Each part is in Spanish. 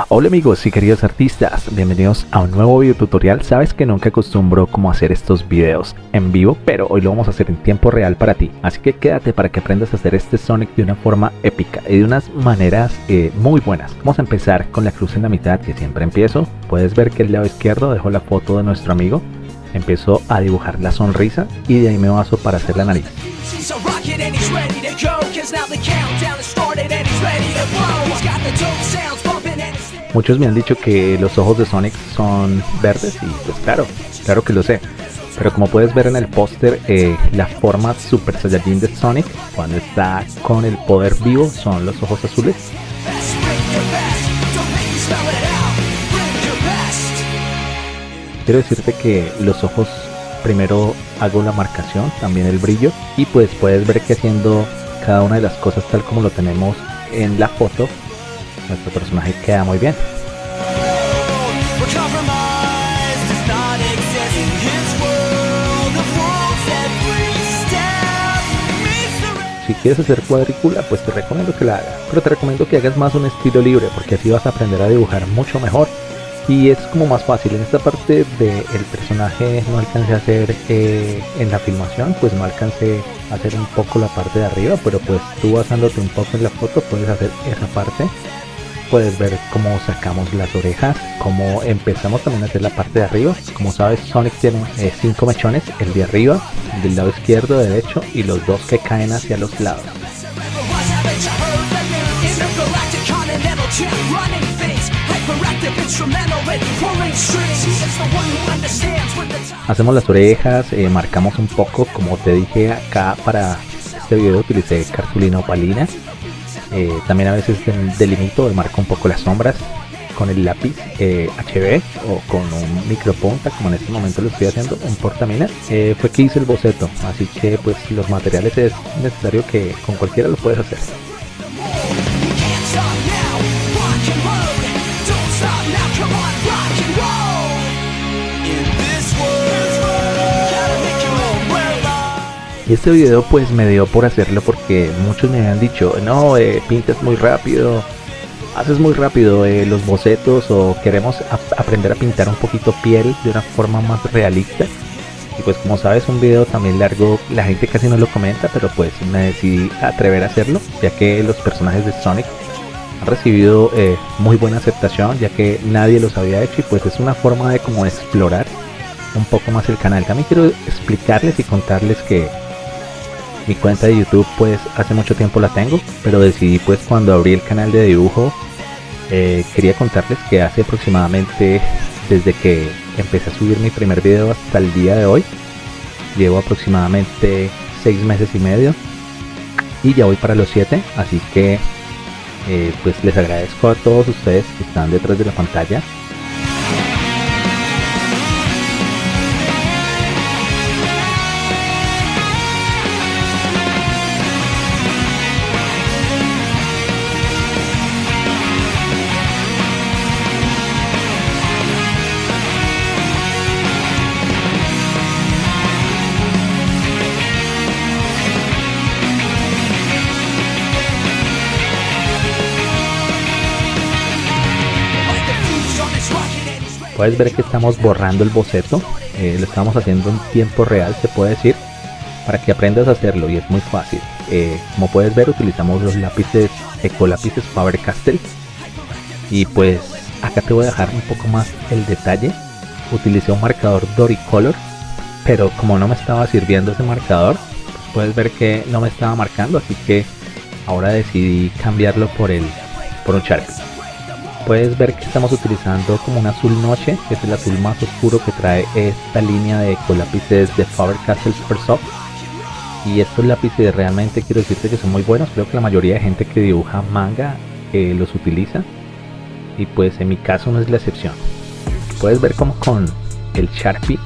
Hola amigos y queridos artistas, bienvenidos a un nuevo video tutorial. Sabes que nunca acostumbro como hacer estos videos en vivo, pero hoy lo vamos a hacer en tiempo real para ti. Así que quédate para que aprendas a hacer este Sonic de una forma épica y de unas maneras muy buenas. Vamos a empezar con la cruz en la mitad, que siempre empiezo. Puedes ver que el lado izquierdo dejo la foto de nuestro amigo. Empiezo a dibujar la sonrisa y de ahí me baso para hacer la nariz. Muchos me han dicho que los ojos de Sonic son verdes y pues claro que lo sé. Pero como puedes ver en el póster, la forma Super Saiyajin de Sonic cuando está con el poder vivo son los ojos azules. Quiero decirte que los ojos, primero hago la marcación, también el brillo, y pues puedes ver que haciendo cada una de las cosas tal como lo tenemos en la foto, nuestro personaje queda muy bien. Si quieres hacer cuadrícula, pues te recomiendo que la hagas, pero te recomiendo que hagas más un estilo libre, porque así vas a aprender a dibujar mucho mejor y es como más fácil. En esta parte del personaje no alcancé a hacer en la filmación, pues no alcancé a hacer un poco la parte de arriba, pero pues tú basándote un poco en la foto puedes hacer esa parte. Puedes ver cómo sacamos las orejas, cómo empezamos también a hacer la parte de arriba. Como sabes, Sonic tiene 5 mechones, el de arriba, del lado izquierdo, derecho y los dos que caen hacia los lados. Hacemos las orejas, marcamos un poco, como te dije acá para este video utilicé cartulina opalina. También a veces delimito y marco un poco las sombras con el lápiz HB o con un micropunta, como en este momento lo estoy haciendo, un portamina. Fue que hice el boceto, así que pues los materiales es necesario que con cualquiera lo puedes hacer. Y este video pues me dio por hacerlo porque muchos me habían dicho, no, pintas muy rápido, haces muy rápido los bocetos, o queremos aprender a pintar un poquito piel de una forma más realista. Y pues como sabes, un video también largo, la gente casi no lo comenta, pero pues me decidí a atrever a hacerlo, ya que los personajes de Sonic han recibido muy buena aceptación, ya que nadie los había hecho, y pues es una forma de como explorar un poco más el canal. También quiero explicarles y contarles que mi cuenta de YouTube pues hace mucho tiempo la tengo, pero decidí pues cuando abrí el canal de dibujo, quería contarles que hace aproximadamente, desde que empecé a subir mi primer video hasta el día de hoy, llevo aproximadamente 6 meses y medio y ya voy para los 7, así que pues les agradezco a todos ustedes que están detrás de la pantalla. Puedes ver que estamos borrando el boceto, lo estamos haciendo en tiempo real, se puede decir, para que aprendas a hacerlo, y es muy fácil. Como puedes ver, utilizamos los lápices Ecolápices Faber-Castell, y pues acá te voy a dejar un poco más el detalle. Utilicé un marcador Doricolor, pero como no me estaba sirviendo ese marcador, pues puedes ver que no me estaba marcando, así que ahora decidí cambiarlo por un Sharpie. Puedes ver que estamos utilizando como un azul noche, que es el azul más oscuro que trae esta línea de ecolápices de Faber-Castell Super Soft. Y estos lápices realmente quiero decirte que son muy buenos, creo que la mayoría de gente que dibuja manga los utiliza, y pues en mi caso no es la excepción. Puedes ver como con el Sharpie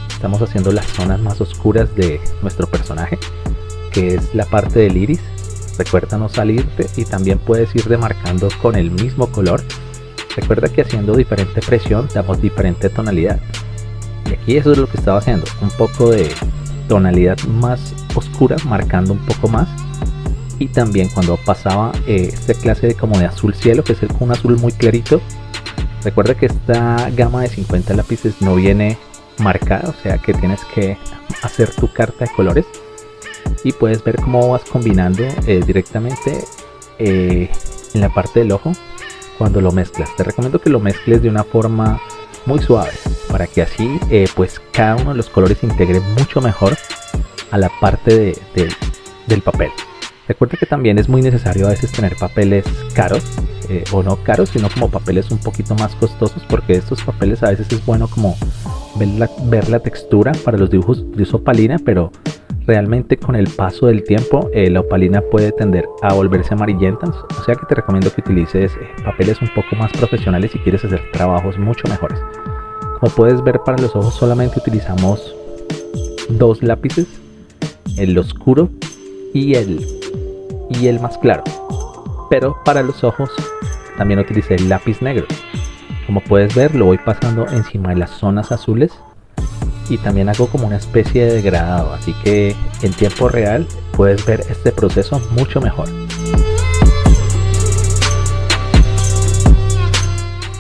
estamos haciendo las zonas más oscuras de nuestro personaje, que es la parte del iris. Recuerda no salirte, y también puedes ir demarcando con el mismo color. Recuerda que haciendo diferente presión damos diferente tonalidad, y aquí eso es lo que estaba haciendo, un poco de tonalidad más oscura, marcando un poco más, Y también cuando pasaba esta clase de como de azul cielo, que es un azul muy clarito, recuerda que esta gama de 50 lápices no viene marcada, o sea que tienes que hacer tu carta de colores y puedes ver cómo vas combinando directamente en la parte del ojo cuando lo mezclas. Te recomiendo que lo mezcles de una forma muy suave para que así pues cada uno de los colores se integre mucho mejor a la parte del papel. Recuerda que también es muy necesario a veces tener papeles caros o no caros, sino como papeles un poquito más costosos, porque estos papeles a veces es bueno como ver la textura para los dibujos de opalina, pero realmente con el paso del tiempo la opalina puede tender a volverse amarillenta, o sea que te recomiendo que utilices papeles un poco más profesionales si quieres hacer trabajos mucho mejores. Como puedes ver, para los ojos solamente utilizamos dos lápices, el oscuro y el más claro, pero para los ojos también utilicé el lápiz negro. Como puedes ver, lo voy pasando encima de las zonas azules y también hago como una especie de degradado, así que en tiempo real puedes ver este proceso mucho mejor.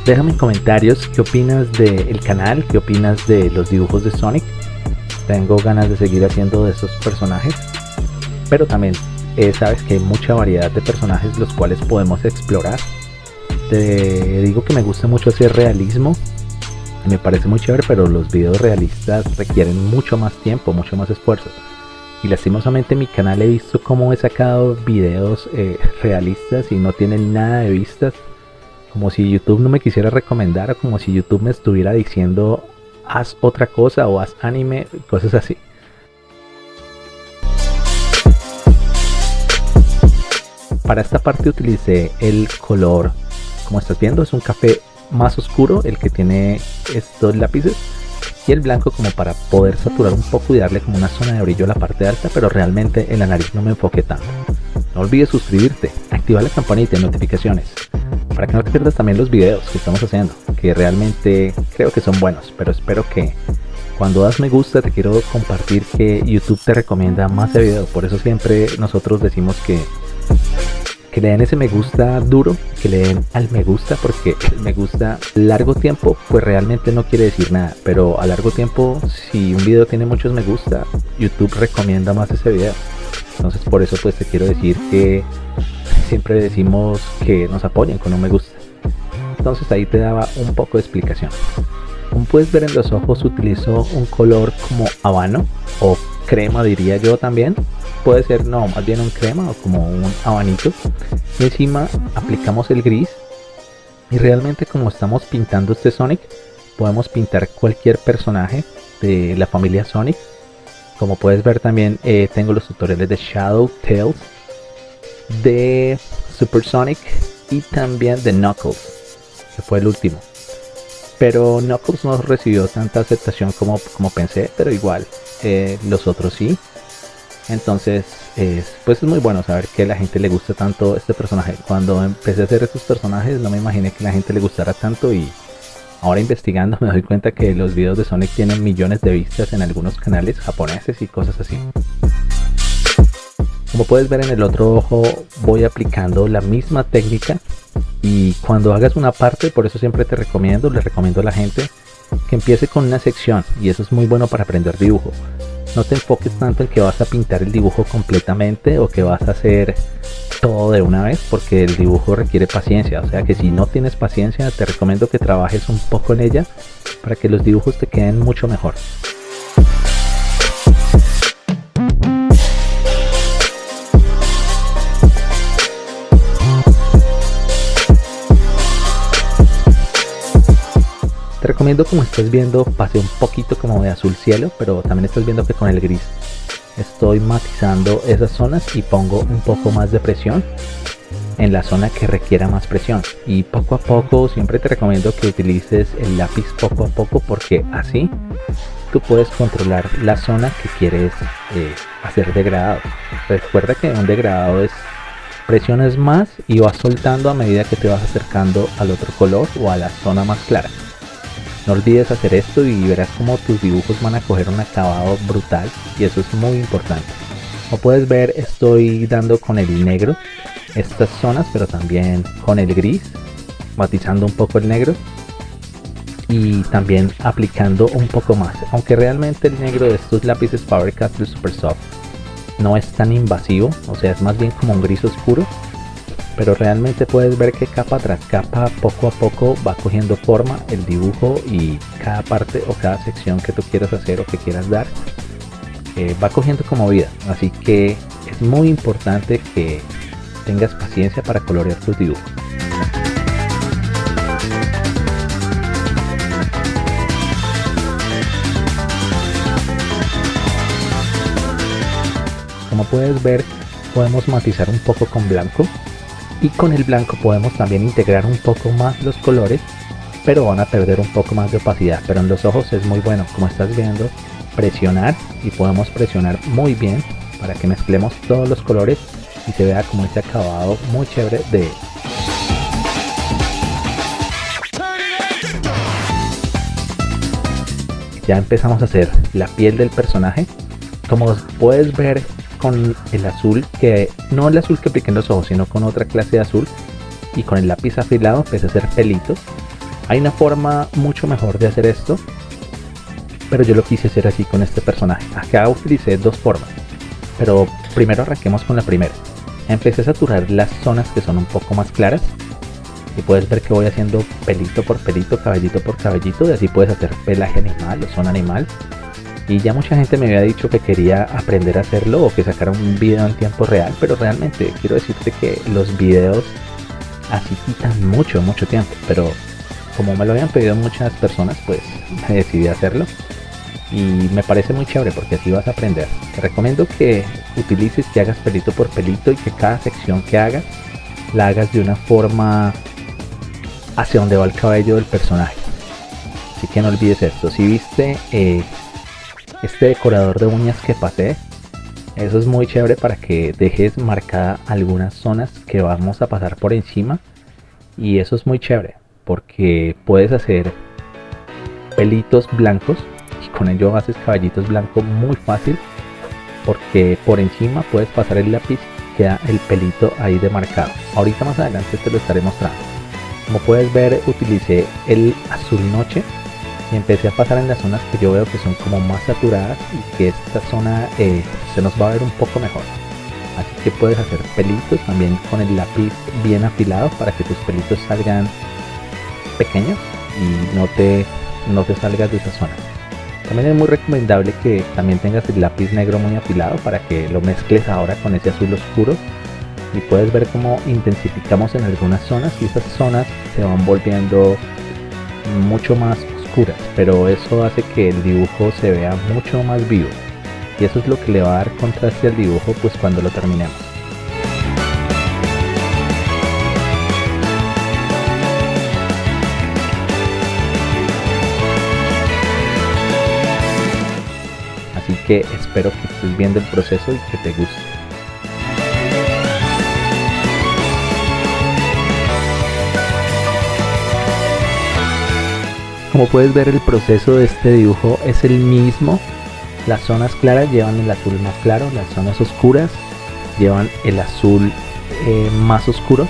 Déjame en comentarios qué opinas del canal, qué opinas de los dibujos de Sonic. Tengo ganas de seguir haciendo de estos personajes, pero también sabes que hay mucha variedad de personajes los cuales podemos explorar. Te digo que me gusta mucho hacer realismo, me parece muy chévere, pero los videos realistas requieren mucho más tiempo, mucho más esfuerzo. Y lastimosamente en mi canal he visto cómo he sacado videos realistas y no tienen nada de vistas, como si YouTube no me quisiera recomendar, o como si YouTube me estuviera diciendo haz otra cosa o haz anime, cosas así. Para esta parte utilicé el color, como estás viendo, es un café más oscuro el que tiene estos lápices, y el blanco como para poder saturar un poco y darle como una zona de brillo a la parte alta, pero realmente en la nariz no me enfoqué tanto. No olvides suscribirte, activar la campanita de notificaciones para que no te pierdas también los videos que estamos haciendo, que realmente creo que son buenos, pero espero que cuando das me gusta te quiero compartir que YouTube te recomienda más de video. Por eso siempre nosotros decimos que le den ese me gusta duro, que le den al me gusta, porque el me gusta largo tiempo pues realmente no quiere decir nada, pero a largo tiempo si un video tiene muchos me gusta, YouTube recomienda más ese video. Entonces por eso pues te quiero decir que siempre decimos que nos apoyen con un me gusta. Entonces ahí te daba un poco de explicación. Como puedes ver, en los ojos utilizo un color como habano o crema, diría yo también. Puede ser, no, más bien un crema o como un abanito. Y encima aplicamos el gris. Y realmente como estamos pintando este Sonic, podemos pintar cualquier personaje de la familia Sonic. Como puedes ver también tengo los tutoriales de Shadow, Tails, de Super Sonic y también de Knuckles, que fue el último. Pero Knuckles no recibió tanta aceptación como pensé, pero igual los otros sí. Entonces pues es muy bueno saber que a la gente le gusta tanto este personaje. Cuando empecé a hacer estos personajes no me imaginé que a la gente le gustara tanto, y ahora investigando me doy cuenta que los videos de Sonic tienen millones de vistas en algunos canales japoneses y cosas así. Como puedes ver, en el otro ojo voy aplicando la misma técnica, y cuando hagas una parte, por eso siempre le recomiendo a la gente que empiece con una sección, y eso es muy bueno para aprender dibujo. No te enfoques tanto en que vas a pintar el dibujo completamente o que vas a hacer todo de una vez, porque el dibujo requiere paciencia. O sea que si no tienes paciencia, te recomiendo que trabajes un poco en ella para que los dibujos te queden mucho mejor. Te recomiendo, como estás viendo, pasé un poquito como de azul cielo, pero también estás viendo que con el gris estoy matizando esas zonas y pongo un poco más de presión en la zona que requiera más presión. Y poco a poco, siempre te recomiendo que utilices el lápiz poco a poco, porque así tú puedes controlar la zona que quieres hacer degradado. Recuerda que un degradado es presiones más y vas soltando a medida que te vas acercando al otro color o a la zona más clara. No olvides hacer esto y verás como tus dibujos van a coger un acabado brutal, y eso es muy importante. Como puedes ver, estoy dando con el negro estas zonas, pero también con el gris, matizando un poco el negro y también aplicando un poco más, aunque realmente el negro de estos lápices Faber-Castell Super Soft no es tan invasivo, o sea, es más bien como un gris oscuro, pero realmente puedes ver que capa tras capa, poco a poco va cogiendo forma el dibujo, y cada parte o cada sección que tú quieras hacer o que quieras dar va cogiendo como vida. Así que es muy importante que tengas paciencia para colorear tus dibujos. Como puedes ver, podemos matizar un poco con blanco, y con el blanco podemos también integrar un poco más los colores, pero van a perder un poco más de opacidad. Pero en los ojos es muy bueno, como estás viendo, presionar, y podemos presionar muy bien para que mezclemos todos los colores y se vea como este acabado muy chévere de... Ya empezamos a hacer la piel del personaje. Como puedes ver con el azul, que no el azul que apliqué en los ojos, sino con otra clase de azul, y con el lápiz afilado empecé a hacer pelitos. Hay una forma mucho mejor de hacer esto, pero yo lo quise hacer así con este personaje. Acá utilicé dos formas, pero primero arranquemos con la primera. Empecé a saturar las zonas que son un poco más claras, y puedes ver que voy haciendo pelito por pelito, cabellito por cabellito, y así puedes hacer pelaje animal o zona animal. Y ya mucha gente me había dicho que quería aprender a hacerlo o que sacara un video en tiempo real, pero realmente quiero decirte que los videos así quitan mucho tiempo, pero como me lo habían pedido muchas personas, pues me decidí a hacerlo, y me parece muy chévere porque así vas a aprender. Te recomiendo que utilices, que hagas pelito por pelito, y que cada sección que hagas la hagas de una forma hacia donde va el cabello del personaje. Así que no olvides esto. Si viste este decorador de uñas que pasé, eso es muy chévere para que dejes marcada algunas zonas que vamos a pasar por encima, y eso es muy chévere porque puedes hacer pelitos blancos y con ello haces caballitos blancos muy fácil, porque por encima puedes pasar el lápiz y queda el pelito ahí demarcado. Ahorita más adelante te lo estaré mostrando. Como puedes ver, utilicé el azul noche y empecé a pasar en las zonas que yo veo que son como más saturadas, y que esta zona se nos va a ver un poco mejor. Así que puedes hacer pelitos también con el lápiz bien afilado para que tus pelitos salgan pequeños y no te salgas de esa zona. También es muy recomendable que también tengas el lápiz negro muy afilado para que lo mezcles ahora con ese azul oscuro, y puedes ver cómo intensificamos en algunas zonas y esas zonas se van volviendo mucho más oscuras, pero eso hace que el dibujo se vea mucho más vivo, y eso es lo que le va a dar contraste al dibujo pues cuando lo terminemos. Así que espero que estés viendo el proceso y que te guste. Como puedes ver, el proceso de este dibujo es el mismo. Las zonas claras llevan el azul más claro, las zonas oscuras llevan el azul más oscuro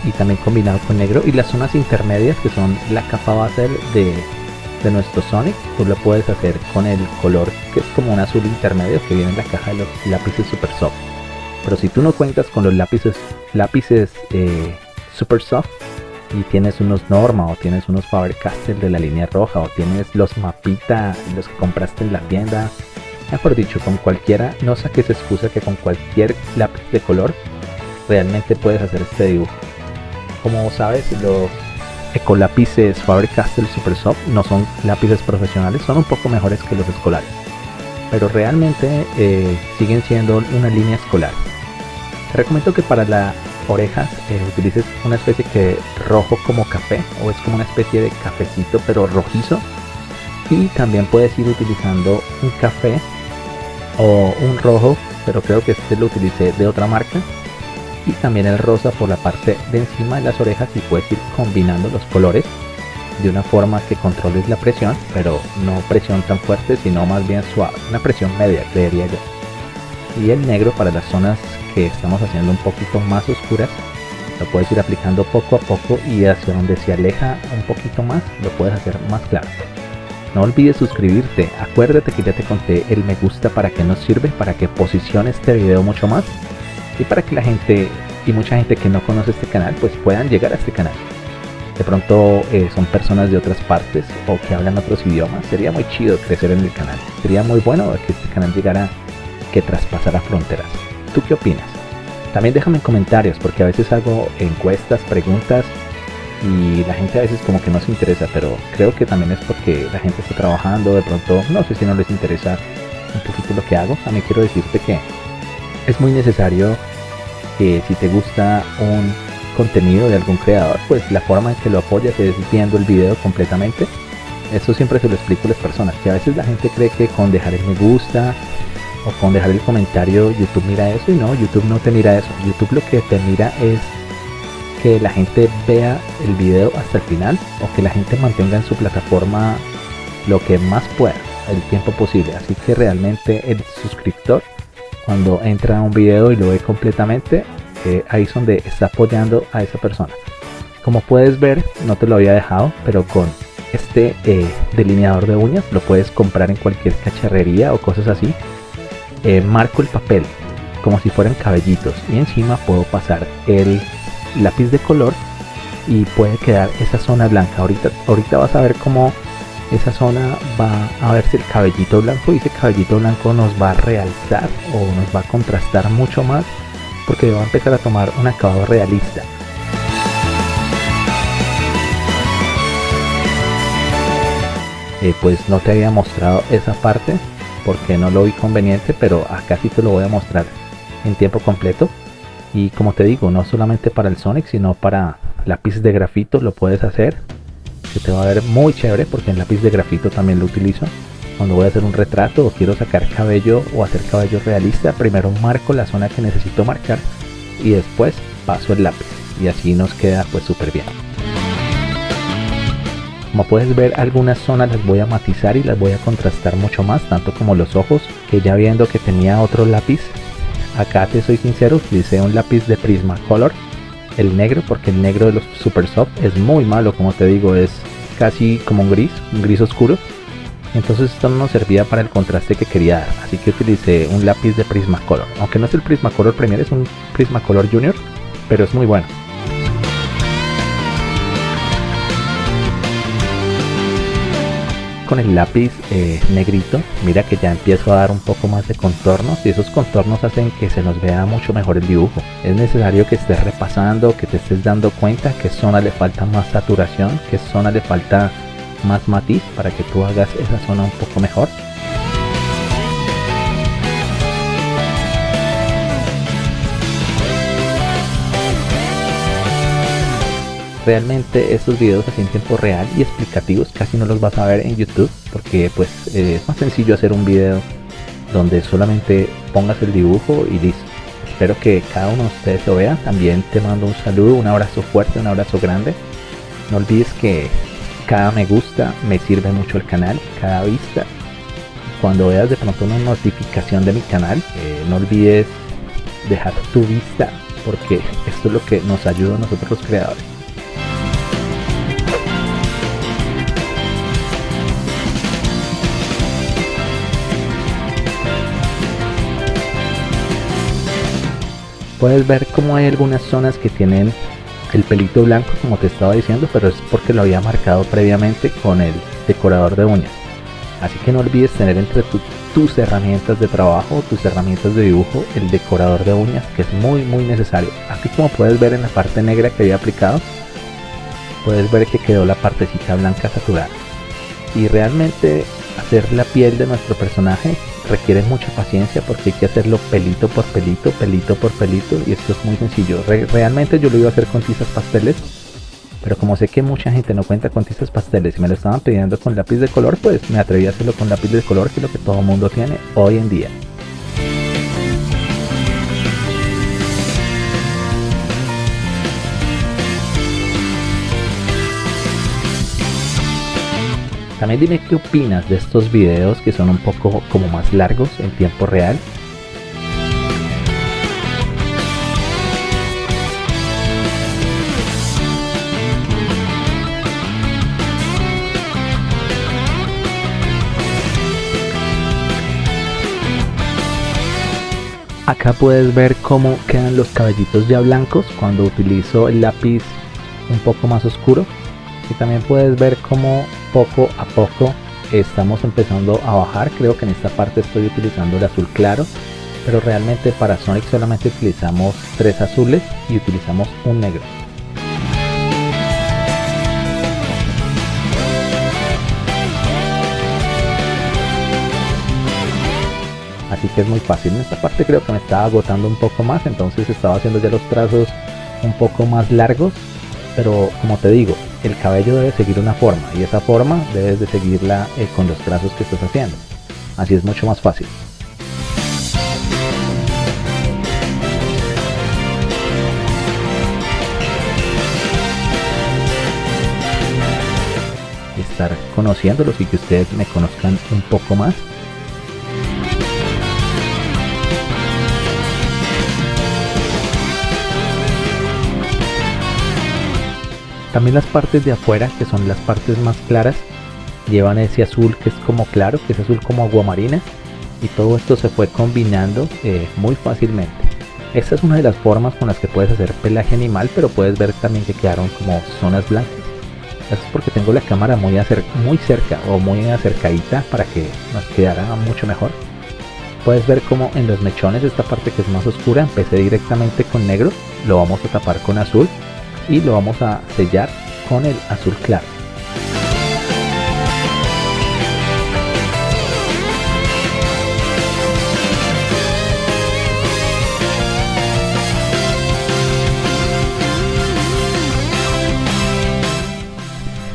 y también combinado con negro, y las zonas intermedias, que son la capa base de nuestro Sonic, tú lo puedes hacer con el color que es como un azul intermedio que viene en la caja de los lápices Super Soft. Pero si tú no cuentas con los lápices Super Soft y tienes unos Norma o tienes unos Faber-Castell de la línea roja, o tienes los Mapita, los que compraste en la tienda, mejor dicho, con cualquiera, no saques excusa que con cualquier lápiz de color realmente puedes hacer este dibujo. Como sabes, los ecolápices Faber-Castell Super Soft no son lápices profesionales, son un poco mejores que los escolares, pero realmente siguen siendo una línea escolar. Te recomiendo que para las orejas utilices una especie de rojo como café, o es como una especie de cafecito pero rojizo, y también puedes ir utilizando un café o un rojo, pero creo que este lo utilicé de otra marca, y también el rosa por la parte de encima de las orejas, y puedes ir combinando los colores de una forma que controles la presión, pero no presión tan fuerte, sino más bien suave, una presión media, creería yo. y el negro para las zonas que estamos haciendo un poquito más oscuras. Lo puedes ir aplicando poco a poco y hacia donde se aleja un poquito más lo puedes hacer más claro. No olvides suscribirte, acuérdate que ya te conté el me gusta para qué nos sirve, para que posiciones este video mucho más y para que la gente y mucha gente que no conoce este canal pues puedan llegar a este canal. De pronto son personas de otras partes o que hablan otros idiomas. Sería muy chido crecer en el canal. Sería muy bueno que este canal llegara, que traspasara fronteras. ¿Tú qué opinas? También déjame en comentarios porque a veces hago encuestas, preguntas y la gente a veces como que no se interesa, pero creo que también es porque la gente está trabajando. De pronto no sé si no les interesa un poquito lo que hago. También quiero decirte que es muy necesario que si te gusta un contenido de algún creador, pues la forma en que lo apoyas es viendo el video completamente. Eso siempre se lo explico a las personas, que a veces la gente cree que con dejar el me gusta o con dejar el comentario YouTube mira eso, y no, YouTube no te mira eso. YouTube lo que te mira es que la gente vea el video hasta el final o que la gente mantenga en su plataforma lo que más pueda, el tiempo posible. Así que realmente el suscriptor, cuando entra a un video y lo ve completamente, ahí es donde está apoyando a esa persona. Como puedes ver, no te lo había dejado, pero con este delineador de uñas lo puedes comprar en cualquier cacharrería o cosas así. Marco el papel como si fueran cabellitos y encima puedo pasar el lápiz de color y puede quedar esa zona blanca. Ahorita vas a ver cómo esa zona va a verse el cabellito blanco, y ese cabellito blanco nos va a realzar o nos va a contrastar mucho más porque va a empezar a tomar un acabado realista. Pues no te había mostrado esa parte porque no lo vi conveniente, pero acá sí te lo voy a mostrar en tiempo completo. Y como te digo, no solamente para el Sonic, sino para lápiz de grafito lo puedes hacer, que te va a ver muy chévere porque en lápiz de grafito también lo utilizo. Cuando voy a hacer un retrato o quiero sacar cabello o hacer cabello realista, primero marco la zona que necesito marcar y después paso el lápiz, y así nos queda pues súper bien. Como puedes ver, algunas zonas las voy a matizar y las voy a contrastar mucho más, tanto como los ojos, que ya viendo que tenía otro lápiz, acá te soy sincero, utilicé un lápiz de Prismacolor, el negro, porque el negro de los Super Soft es muy malo, como te digo, es casi como un gris oscuro. Entonces esto no nos servía para el contraste que quería dar, así que utilicé un lápiz de Prismacolor, aunque no es el Prismacolor Premier, es un Prismacolor Junior, pero es muy bueno. Con el lápiz negrito, mira que ya empiezo a dar un poco más de contornos, y esos contornos hacen que se nos vea mucho mejor el dibujo. Es necesario que estés repasando, que te estés dando cuenta qué zona le falta más saturación, qué zona le falta más matiz, para que tú hagas esa zona un poco mejor. Realmente estos videos así en tiempo real y explicativos casi no los vas a ver en YouTube, porque pues es más sencillo hacer un video donde solamente pongas el dibujo y listo. Espero que cada uno de ustedes lo vea. También te mando un saludo, un abrazo fuerte, un abrazo grande. No olvides que cada me gusta me sirve mucho el canal, cada vista. Cuando veas de pronto una notificación de mi canal, no olvides dejar tu vista, porque esto es lo que nos ayuda a nosotros los creadores. Puedes ver cómo hay algunas zonas que tienen el pelito blanco, como te estaba diciendo, pero es porque lo había marcado previamente con el decorador de uñas. Así que no olvides tener entre tus herramientas de trabajo, tus herramientas de dibujo, el decorador de uñas, que es muy necesario. Aquí, como puedes ver en la parte negra que había aplicado, puedes ver que quedó la partecita blanca saturada. Y realmente hacer la piel de nuestro personaje requiere mucha paciencia, porque hay que hacerlo pelito por pelito, pelito por pelito, y esto es muy sencillo. Realmente yo lo iba a hacer con tizas pasteles, pero como sé que mucha gente no cuenta con tizas pasteles y me lo estaban pidiendo con lápiz de color, pues me atreví a hacerlo con lápiz de color, que es lo que todo el mundo tiene hoy en día. También dime qué opinas de estos videos que son un poco como más largos en tiempo real. Acá puedes ver cómo quedan los cabellitos ya blancos cuando utilizo el lápiz un poco más oscuro, y también puedes ver cómo poco a poco estamos empezando a bajar. Creo que en esta parte estoy utilizando el azul claro, pero realmente para Sonic solamente utilizamos 3 azules y utilizamos un negro. Así que es muy fácil. En esta parte creo que me estaba agotando un poco más, entonces estaba haciendo ya los trazos un poco más largos, pero como te digo, el cabello debe seguir una forma, y esa forma debes de seguirla con los trazos que estás haciendo. Así es mucho más fácil. Estar conociéndolos y que ustedes me conozcan un poco más. También las partes de afuera, que son las partes más claras, llevan ese azul que es como claro, que es azul como aguamarina, y todo esto se fue combinando muy fácilmente. Esta es una de las formas con las que puedes hacer pelaje animal, pero puedes ver también que quedaron como zonas blancas. Esto es porque tengo la cámara muy cerca o muy acercadita para que nos quedara mucho mejor. Puedes ver como en los mechones, esta parte que es más oscura, empecé directamente con negro, lo vamos a tapar con azul y lo vamos a sellar con el azul claro.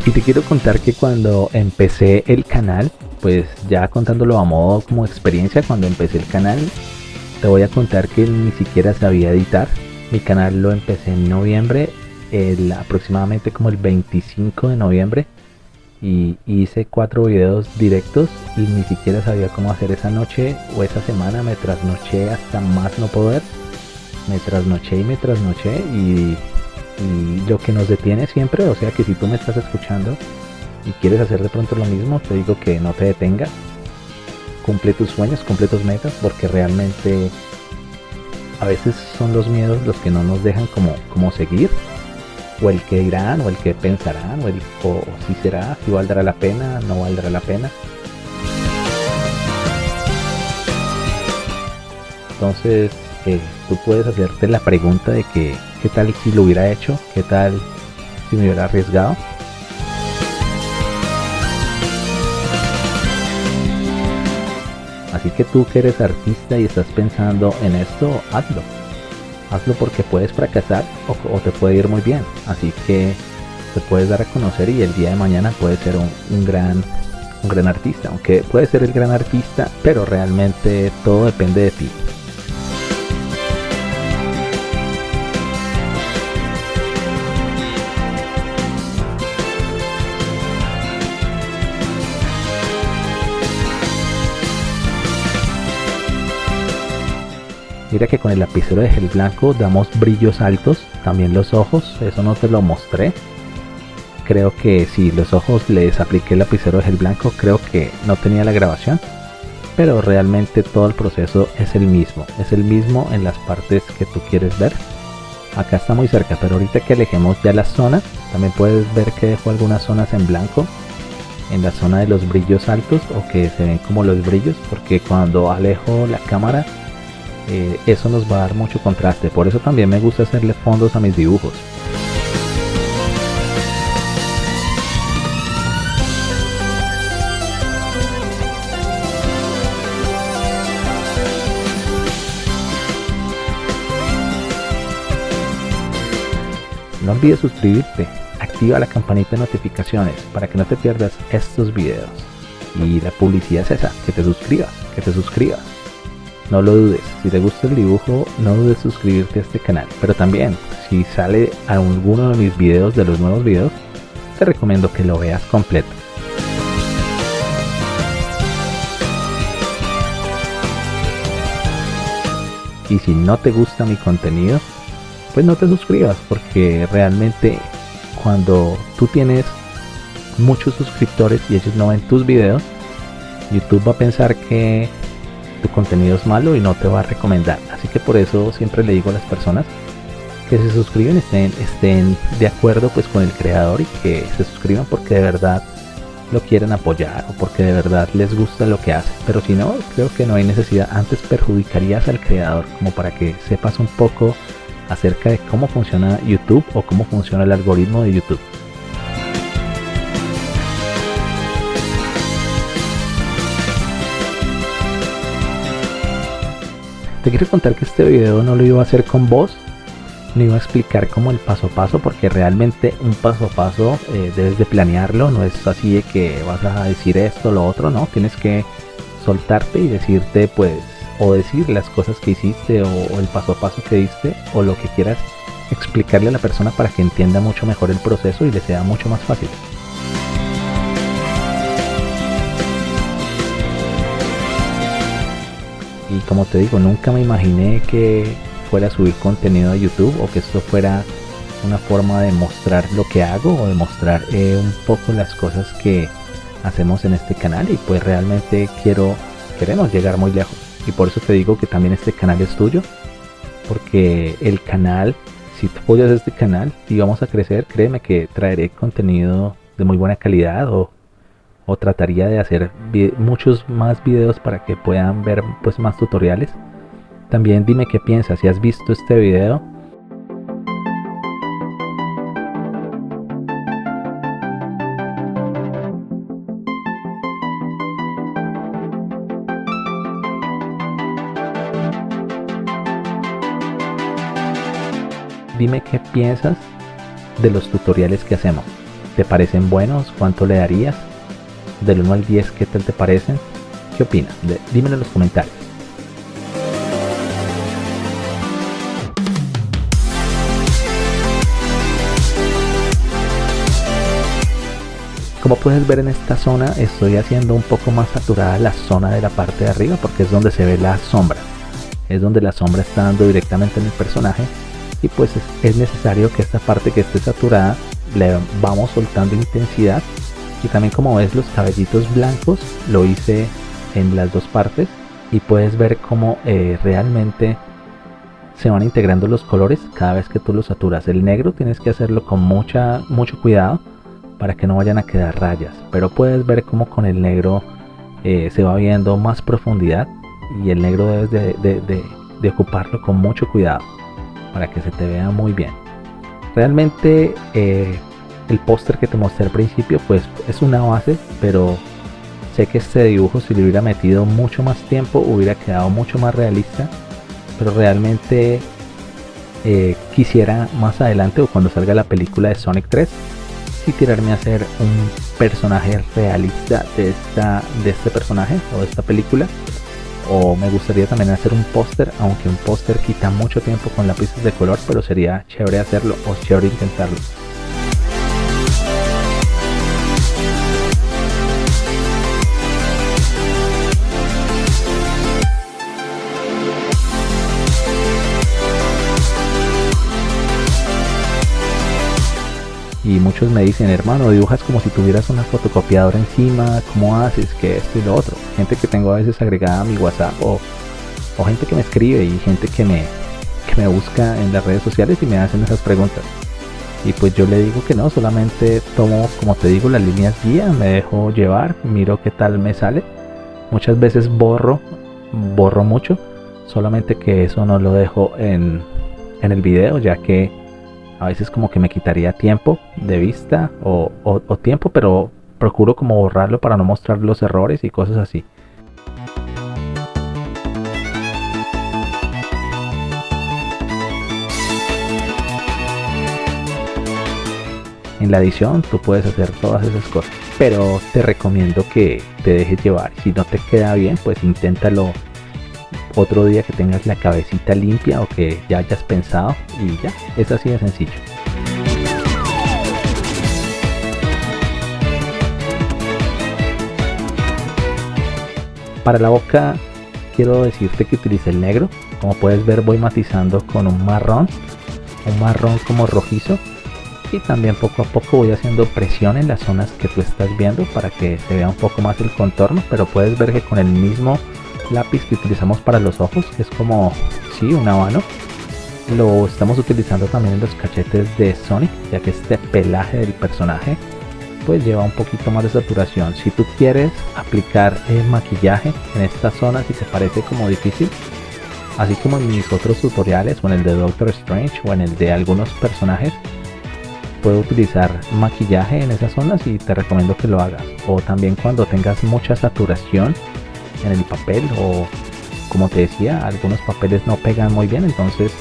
Y te quiero contar que cuando empecé el canal, pues ya contándolo a modo como experiencia, cuando empecé el canal, te voy a contar que ni siquiera sabía editar. Mi canal lo empecé en noviembre, aproximadamente como el 25 de noviembre, y hice 4 videos directos y ni siquiera sabía cómo hacer. Esa noche o esa semana me trasnoché hasta más no poder, me trasnoché y lo que nos detiene siempre, o sea que si tú me estás escuchando y quieres hacer de pronto lo mismo, te digo que no te detengas, cumple tus sueños, cumple tus metas, porque realmente a veces son los miedos los que no nos dejan como seguir, o el que dirán, o el que pensarán, o si será, si valdrá la pena, no valdrá la pena. Entonces tú puedes hacerte la pregunta de que qué tal si lo hubiera hecho, qué tal si me hubiera arriesgado. Así que tú que eres artista y estás pensando en esto, hazlo porque puedes fracasar o te puede ir muy bien. Así que te puedes dar a conocer y el día de mañana puedes ser un gran artista, aunque puedes ser el gran artista, pero realmente todo depende de ti. Mira que con el lapicero de gel blanco damos brillos altos, también los ojos, eso no te lo mostré. Creo que si los ojos les apliqué el lapicero de gel blanco, creo que no tenía la grabación, pero realmente todo el proceso es el mismo en las partes que tú quieres ver. Acá está muy cerca, pero ahorita que alejemos ya las zonas, también puedes ver que dejo algunas zonas en blanco, en la zona de los brillos altos, o que se ven como los brillos, porque cuando alejo la cámara, eso nos va a dar mucho contraste. Por eso también me gusta hacerle fondos a mis dibujos. No olvides suscribirte, activa la campanita de notificaciones para que no te pierdas estos videos. Y la publicidad es esa, que te suscribas. No lo dudes, si te gusta el dibujo, no dudes suscribirte a este canal. Pero también, si sale alguno de mis videos, de los nuevos videos, te recomiendo que lo veas completo. Y si no te gusta mi contenido, pues no te suscribas, porque realmente cuando tú tienes muchos suscriptores y ellos no ven tus videos, YouTube va a pensar que tu contenido es malo y no te va a recomendar. Así que por eso siempre le digo a las personas que se suscriben, estén de acuerdo pues con el creador y que se suscriban porque de verdad lo quieren apoyar o porque de verdad les gusta lo que hace. Pero si no, creo que no hay necesidad. Antes perjudicarías al creador, como para que sepas un poco acerca de cómo funciona YouTube o cómo funciona el algoritmo de YouTube. Te quiero contar que este video no lo iba a hacer con voz, no iba a explicar como el paso a paso, porque realmente un paso a paso debes de planearlo, no es así de que vas a decir esto, lo otro, no, tienes que soltarte y decirte pues, o decir las cosas que hiciste o el paso a paso que diste o lo que quieras explicarle a la persona para que entienda mucho mejor el proceso y le sea mucho más fácil. Y como te digo, nunca me imaginé que fuera a subir contenido a YouTube o que esto fuera una forma de mostrar lo que hago o de mostrar un poco las cosas que hacemos en este canal. Y pues realmente queremos llegar muy lejos, y por eso te digo que también este canal es tuyo, porque el canal, si tú apoyas este canal y vamos a crecer, créeme que traeré contenido de muy buena calidad o trataría de hacer muchos más videos para que puedan ver pues más tutoriales. También dime qué piensas, si has visto este video. Dime qué piensas de los tutoriales que hacemos. ¿Te parecen buenos? ¿Cuánto le darías? Del 1 al 10, ¿qué tal te parecen? ¿Qué opinas? Dímelo en los comentarios. Como puedes ver, en esta zona estoy haciendo un poco más saturada la zona de la parte de arriba, porque es donde se ve la sombra. Es donde la sombra está dando directamente en el personaje, y pues es necesario que esta parte que esté saturada le vamos soltando intensidad. Y también, como ves, los cabellitos blancos lo hice en las dos partes, y puedes ver cómo realmente se van integrando los colores cada vez que tú los saturas. El negro tienes que hacerlo con mucho cuidado para que no vayan a quedar rayas, pero puedes ver cómo con el negro se va viendo más profundidad, y el negro debes de ocuparlo con mucho cuidado para que se te vea muy bien. Realmente el póster que te mostré al principio pues es una base, pero sé que este dibujo, si le hubiera metido mucho más tiempo, hubiera quedado mucho más realista. Pero realmente quisiera más adelante, o cuando salga la película de Sonic 3, sí tirarme a hacer un personaje realista de este personaje o de esta película. O me gustaría también hacer un póster, aunque un póster quita mucho tiempo con lápices de color, pero sería chévere hacerlo o chévere intentarlo. Y muchos me dicen: hermano, dibujas como si tuvieras una fotocopiadora encima, ¿cómo haces? Que esto y lo otro. Gente que tengo a veces agregada a mi WhatsApp, o gente que me escribe, y gente que me busca en las redes sociales y me hacen esas preguntas. Y pues yo le digo que no, solamente tomo, como te digo, las líneas guía, me dejo llevar, miro qué tal me sale. Muchas veces borro mucho, solamente que eso no lo dejo en el video, ya que a veces como que me quitaría tiempo de vista o tiempo, pero procuro como borrarlo para no mostrar los errores y cosas así. En la edición tú puedes hacer todas esas cosas, pero te recomiendo que te dejes llevar. Si no te queda bien, pues inténtalo otro día que tengas la cabecita limpia o que ya hayas pensado, y ya, es así de sencillo. Para la boca quiero decirte que utilice el negro. Como puedes ver, voy matizando con un marrón como rojizo, y también poco a poco voy haciendo presión en las zonas que tú estás viendo para que se vea un poco más el contorno. Pero puedes ver que con el mismo lápiz que utilizamos para los ojos, es como, sí, un habano. Lo estamos utilizando también en los cachetes de Sonic, ya que este pelaje del personaje pues lleva un poquito más de saturación. Si tú quieres aplicar el maquillaje en estas zonas y te parece como difícil, así como en mis otros tutoriales o en el de Doctor Strange o en el de algunos personajes, puedo utilizar maquillaje en esas zonas y te recomiendo que lo hagas. O también cuando tengas mucha saturación en el papel, o como te decía, algunos papeles no pegan muy bien, entonces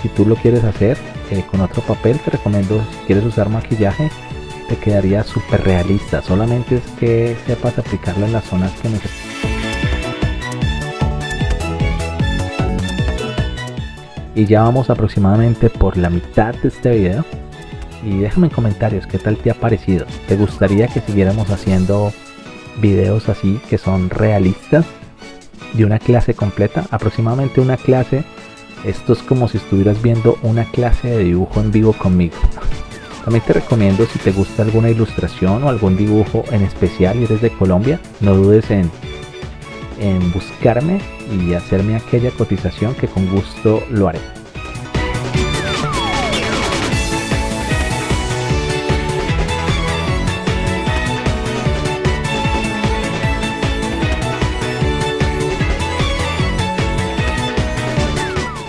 si tú lo quieres hacer con otro papel, te recomiendo, si quieres usar maquillaje, te quedaría súper realista. Solamente es que sepas aplicarlo en las zonas que necesitas. Y ya vamos aproximadamente por la mitad de este video. Y déjame en comentarios qué tal te ha parecido. ¿Te gustaría que siguiéramos haciendo videos así que son realistas? De una clase completa, aproximadamente una clase. Esto es como si estuvieras viendo una clase de dibujo en vivo conmigo. También te recomiendo, si te gusta alguna ilustración o algún dibujo en especial y eres de Colombia, no dudes en buscarme y hacerme aquella cotización, que con gusto lo haré.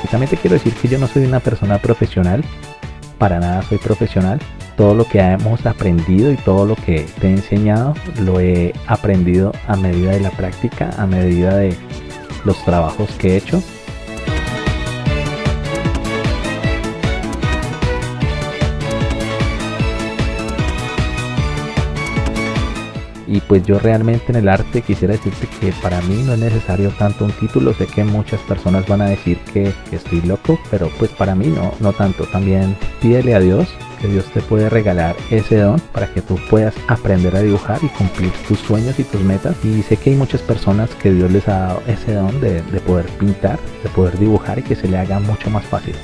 Y también te quiero decir que yo no soy una persona profesional, para nada soy profesional. Todo lo que hemos aprendido y todo lo que te he enseñado lo he aprendido a medida de la práctica, a medida de los trabajos que he hecho. Y pues yo realmente en el arte quisiera decirte que para mí no es necesario tanto un título. Sé que muchas personas van a decir que estoy loco, pero pues para mí no tanto. También pídele a Dios, que Dios te puede regalar ese don para que tú puedas aprender a dibujar y cumplir tus sueños y tus metas. Y sé que hay muchas personas que Dios les ha dado ese don de poder pintar, de poder dibujar y que se le haga mucho más fácil.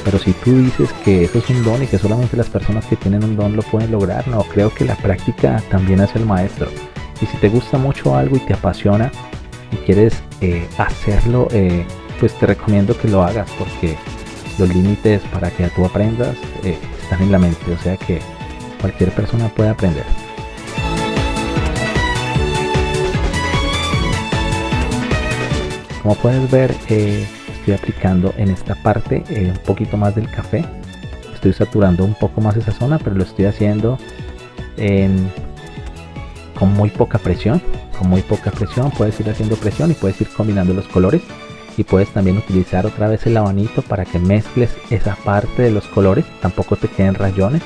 Pero si tú dices que eso es un don y que solamente las personas que tienen un don lo pueden lograr, no, creo que la práctica también hace el maestro. Y si te gusta mucho algo y te apasiona y quieres hacerlo, pues te recomiendo que lo hagas, porque los límites para que tú aprendas están en la mente, o sea que cualquier persona puede aprender. Como puedes ver, estoy aplicando en esta parte un poquito más del café. Estoy saturando un poco más esa zona, pero lo estoy haciendo con muy poca presión. Con muy poca presión puedes ir haciendo presión y puedes ir combinando los colores. Y puedes también utilizar otra vez el abanito para que mezcles esa parte de los colores. Tampoco te queden rayones.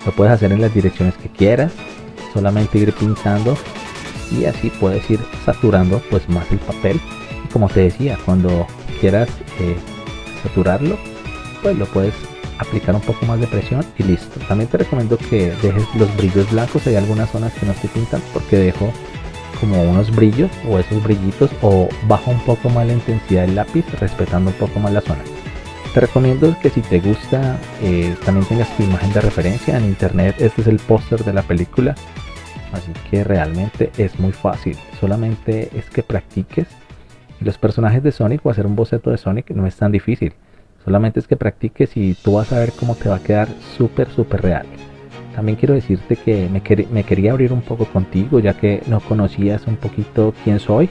Lo puedes hacer en las direcciones que quieras. Solamente ir pintando y así puedes ir saturando pues más el papel. Y como te decía, cuando quieras saturarlo, pues lo puedes aplicar un poco más de presión y listo. También te recomiendo que dejes los brillos blancos. Hay algunas zonas que no estoy pintando porque dejo como unos brillos o esos brillitos, o bajo un poco más la intensidad del lápiz respetando un poco más la zona. Te recomiendo que si te gusta también tengas tu imagen de referencia en internet. Este es el póster de la película, así que realmente es muy fácil, solamente es que practiques. Los personajes de Sonic o hacer un boceto de Sonic no es tan difícil, solamente es que practiques y tú vas a ver cómo te va a quedar súper real. También quiero decirte que me quería abrir un poco contigo, ya que no conocías un poquito quién soy,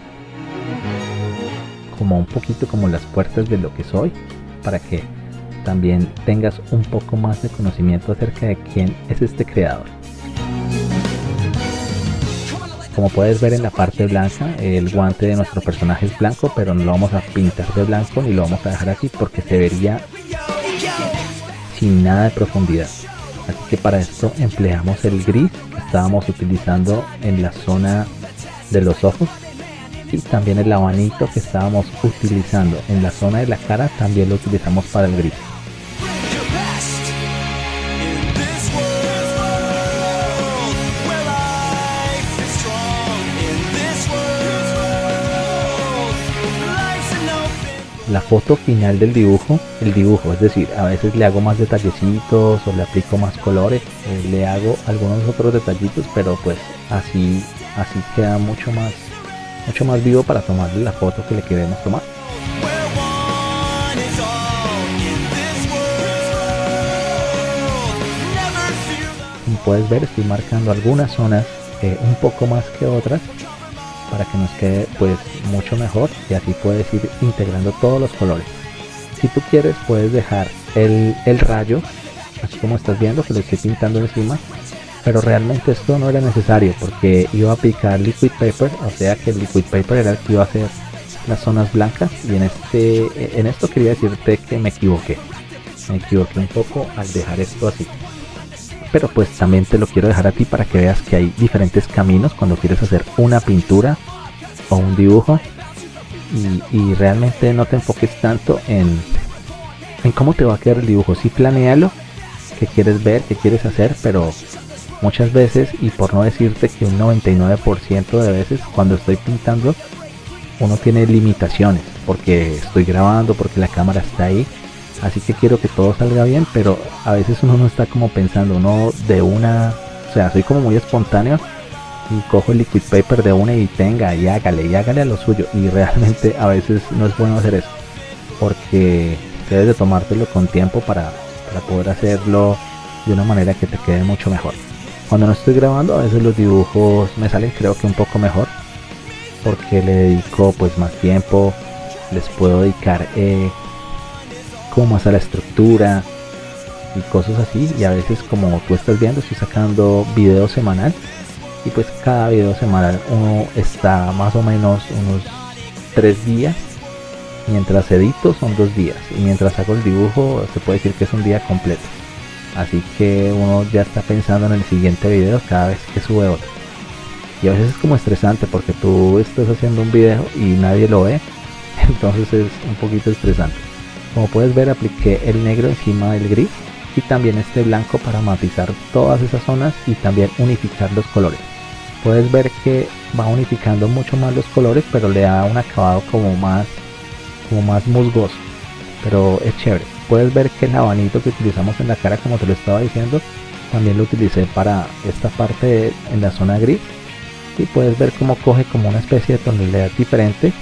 como un poquito como las puertas de lo que soy, para que también tengas un poco más de conocimiento acerca de quién es este creador. Como puedes ver en la parte blanca, el guante de nuestro personaje es blanco, pero no lo vamos a pintar de blanco ni lo vamos a dejar así porque se vería sin nada de profundidad. Así que para esto empleamos el gris que estábamos utilizando en la zona de los ojos, y también el abanito que estábamos utilizando en la zona de la cara también lo utilizamos para el gris. la foto final del dibujo, el dibujo, es decir, a veces le hago más detallecitos o le aplico más colores, le hago algunos otros detallitos, pero pues así queda mucho más vivo para tomarle la foto que le queremos tomar. Como puedes ver, estoy marcando algunas zonas un poco más que otras para que nos quede pues mucho mejor, y así puedes ir integrando todos los colores. Si tú quieres puedes dejar el rayo así como estás viendo que lo estoy pintando encima, pero realmente esto no era necesario porque iba a aplicar liquid paper, o sea que el liquid paper era el que iba a hacer las zonas blancas, y en esto quería decirte que me equivoqué un poco al dejar esto así, pero pues también te lo quiero dejar a ti para que veas que hay diferentes caminos cuando quieres hacer una pintura o un dibujo, y realmente no te enfoques tanto en cómo te va a quedar el dibujo. Sí, planéalo, qué quieres ver, qué quieres hacer, pero muchas veces, y por no decirte que un 99% de veces cuando estoy pintando uno tiene limitaciones porque estoy grabando, porque la cámara está ahí, así que quiero que todo salga bien, pero a veces uno no está como pensando, uno de una, o sea, soy como muy espontáneo y cojo el liquid paper de una y tenga y hágale a lo suyo, y realmente a veces no es bueno hacer eso porque debes de tomártelo con tiempo para poder hacerlo de una manera que te quede mucho mejor. Cuando no estoy grabando a veces los dibujos me salen creo que un poco mejor porque le dedico pues más tiempo, les puedo dedicar como más a la estructura y cosas así, y a veces como tú estás viendo estoy sacando video semanal, y pues cada video semanal uno está más o menos unos 3 días, mientras edito son 2 días, y mientras hago el dibujo se puede decir que es un día completo, así que uno ya está pensando en el siguiente video cada vez que sube otro, y a veces es como estresante porque tú estás haciendo un video y nadie lo ve, entonces es un poquito estresante. Como puedes ver, apliqué el negro encima del gris y también este blanco para matizar todas esas zonas y también unificar los colores. Puedes ver que va unificando mucho más los colores, pero le da un acabado como más musgoso, pero es chévere. Puedes ver que el abanito que utilizamos en la cara, como te lo estaba diciendo, también lo utilicé para esta parte en la zona gris, y puedes ver cómo coge como una especie de tonalidad diferente,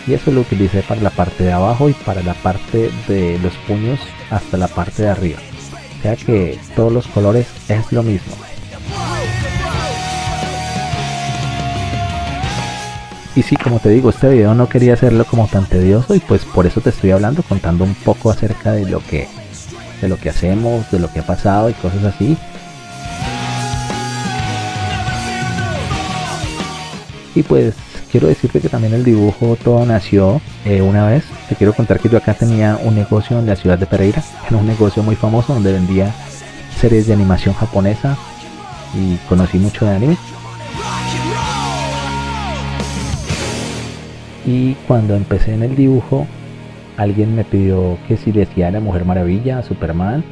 y eso lo utilicé para la parte de abajo y para la parte de los puños hasta la parte de arriba, o sea que todos los colores es lo mismo. Y sí, como te digo, este video no quería hacerlo como tan tedioso, y pues por eso te estoy hablando, contando un poco acerca de lo que hacemos, de lo que ha pasado y cosas así. Y pues quiero decirte que también el dibujo todo nació una vez. Te quiero contar que yo acá tenía un negocio en la ciudad de Pereira, era un negocio muy famoso donde vendía series de animación japonesa y conocí mucho de anime. Y cuando empecé en el dibujo, alguien me pidió que si le hacía a la Mujer Maravilla, a Superman,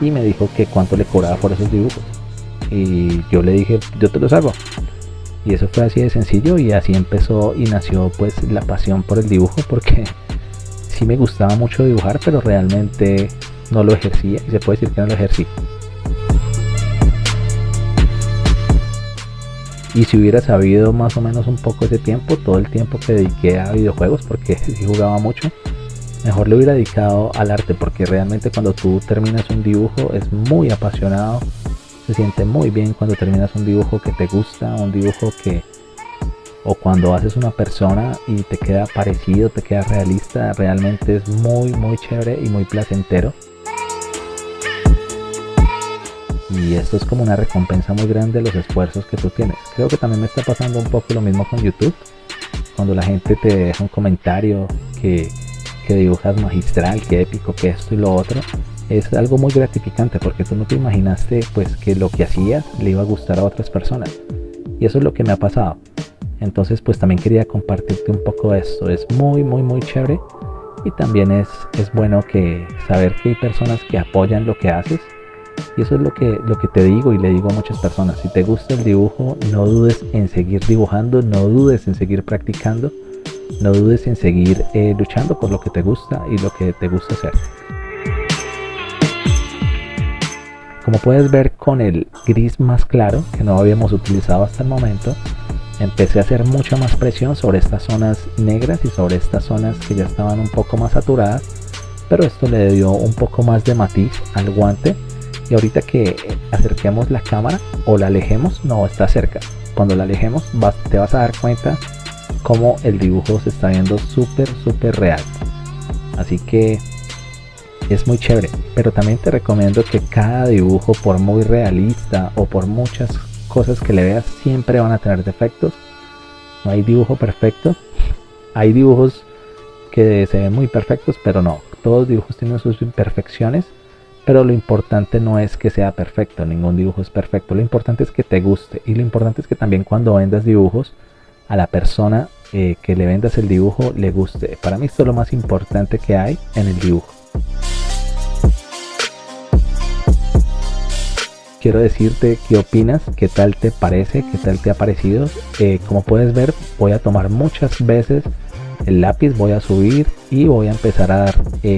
y me dijo que cuánto le cobraba por esos dibujos. Y yo le dije, yo te los hago. Y eso fue así de sencillo, y así empezó y nació pues la pasión por el dibujo, porque sí me gustaba mucho dibujar, pero realmente no lo ejercía, y se puede decir que no lo ejercí. Y si hubiera sabido más o menos un poco ese tiempo, todo el tiempo que dediqué a videojuegos, porque sí jugaba mucho, mejor le hubiera dedicado al arte, porque realmente cuando tú terminas un dibujo es muy apasionado, se siente muy bien cuando terminas un dibujo que te gusta, un dibujo o cuando haces una persona y te queda parecido, te queda realista, realmente es muy chévere y muy placentero. Y esto es como una recompensa muy grande de los esfuerzos que tú tienes. Creo que también me está pasando un poco lo mismo con YouTube, cuando la gente te deja un comentario que dibujas magistral, que épico, que esto y lo otro. Es algo muy gratificante porque tú no te imaginaste pues que lo que hacías le iba a gustar a otras personas, y eso es lo que me ha pasado. Entonces pues también quería compartirte un poco de esto. Es muy chévere, y también es bueno que saber que hay personas que apoyan lo que haces, y eso es lo que te digo y le digo a muchas personas: si te gusta el dibujo, no dudes en seguir dibujando, no dudes en seguir practicando, no dudes en seguir luchando por lo que te gusta y lo que te gusta hacer. Como puedes ver, con el gris más claro que no habíamos utilizado hasta el momento, empecé a hacer mucha más presión sobre estas zonas negras y sobre estas zonas que ya estaban un poco más saturadas, pero esto le dio un poco más de matiz al guante. Y ahorita que acerquemos la cámara o la alejemos, no está cerca, cuando la alejemos te vas a dar cuenta cómo el dibujo se está viendo súper real. Así que es muy chévere, pero también te recomiendo que cada dibujo, por muy realista o por muchas cosas que le veas, siempre van a tener defectos. No hay dibujo perfecto. Hay dibujos que se ven muy perfectos, pero no, todos los dibujos tienen sus imperfecciones. Pero lo importante no es que sea perfecto, ningún dibujo es perfecto. Lo importante es que te guste, y lo importante es que también cuando vendas dibujos, a la persona que le vendas el dibujo le guste. Para mí esto es lo más importante que hay en el dibujo. Quiero decirte qué opinas, qué tal te parece, qué tal te ha parecido. Como puedes ver, voy a tomar muchas veces el lápiz, voy a subir y voy a empezar a dar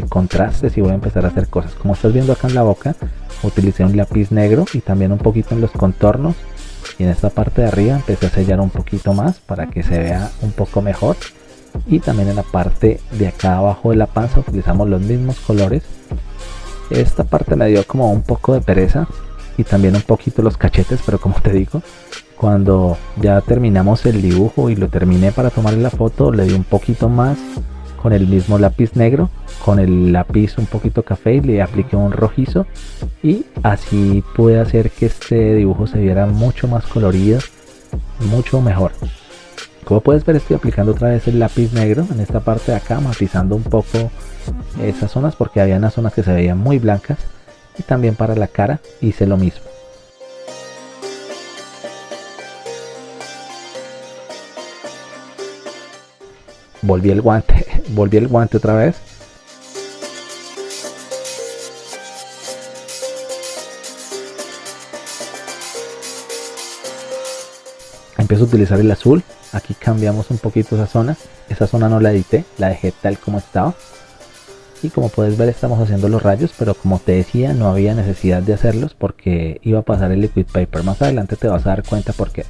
contrastes y voy a empezar a hacer cosas. Como estás viendo acá en la boca, utilicé un lápiz negro y también un poquito en los contornos, y en esta parte de arriba empecé a sellar un poquito más para que se vea un poco mejor. Y también en la parte de acá abajo de la panza utilizamos los mismos colores. Esta parte me dio como un poco de pereza, y también un poquito los cachetes, pero como te digo, cuando ya terminamos el dibujo y lo terminé para tomarle la foto, le di un poquito más con el mismo lápiz negro, con el lápiz un poquito café, y le apliqué un rojizo, y así pude hacer que este dibujo se viera mucho más colorido, mucho mejor. Como puedes ver, estoy aplicando otra vez el lápiz negro en esta parte de acá, matizando un poco esas zonas porque había unas zonas que se veían muy blancas. Y también para la cara hice lo mismo. Volví el guante otra vez. Empiezo a utilizar el azul. Aquí cambiamos un poquito esa zona. Esa zona no la edité, la dejé tal como estaba. Y como puedes ver, estamos haciendo los rayos, pero como te decía, no había necesidad de hacerlos porque iba a pasar el liquid paper. Más adelante te vas a dar cuenta por qué.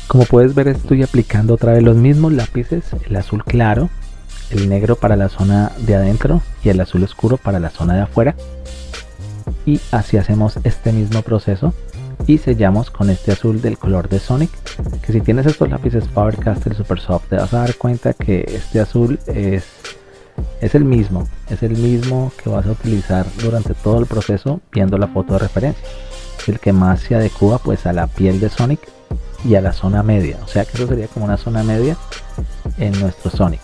Como puedes ver, estoy aplicando otra vez los mismos lápices, el azul claro, el negro para la zona de adentro y el azul oscuro para la zona de afuera. Y así hacemos este mismo proceso y sellamos con este azul del color de Sonic, que si tienes estos lápices Faber-Castell Super Soft te vas a dar cuenta que este azul es el mismo que vas a utilizar durante todo el proceso viendo la foto de referencia. Es el que más se adecua pues a la piel de Sonic y a la zona media, o sea que eso sería como una zona media en nuestro Sonic.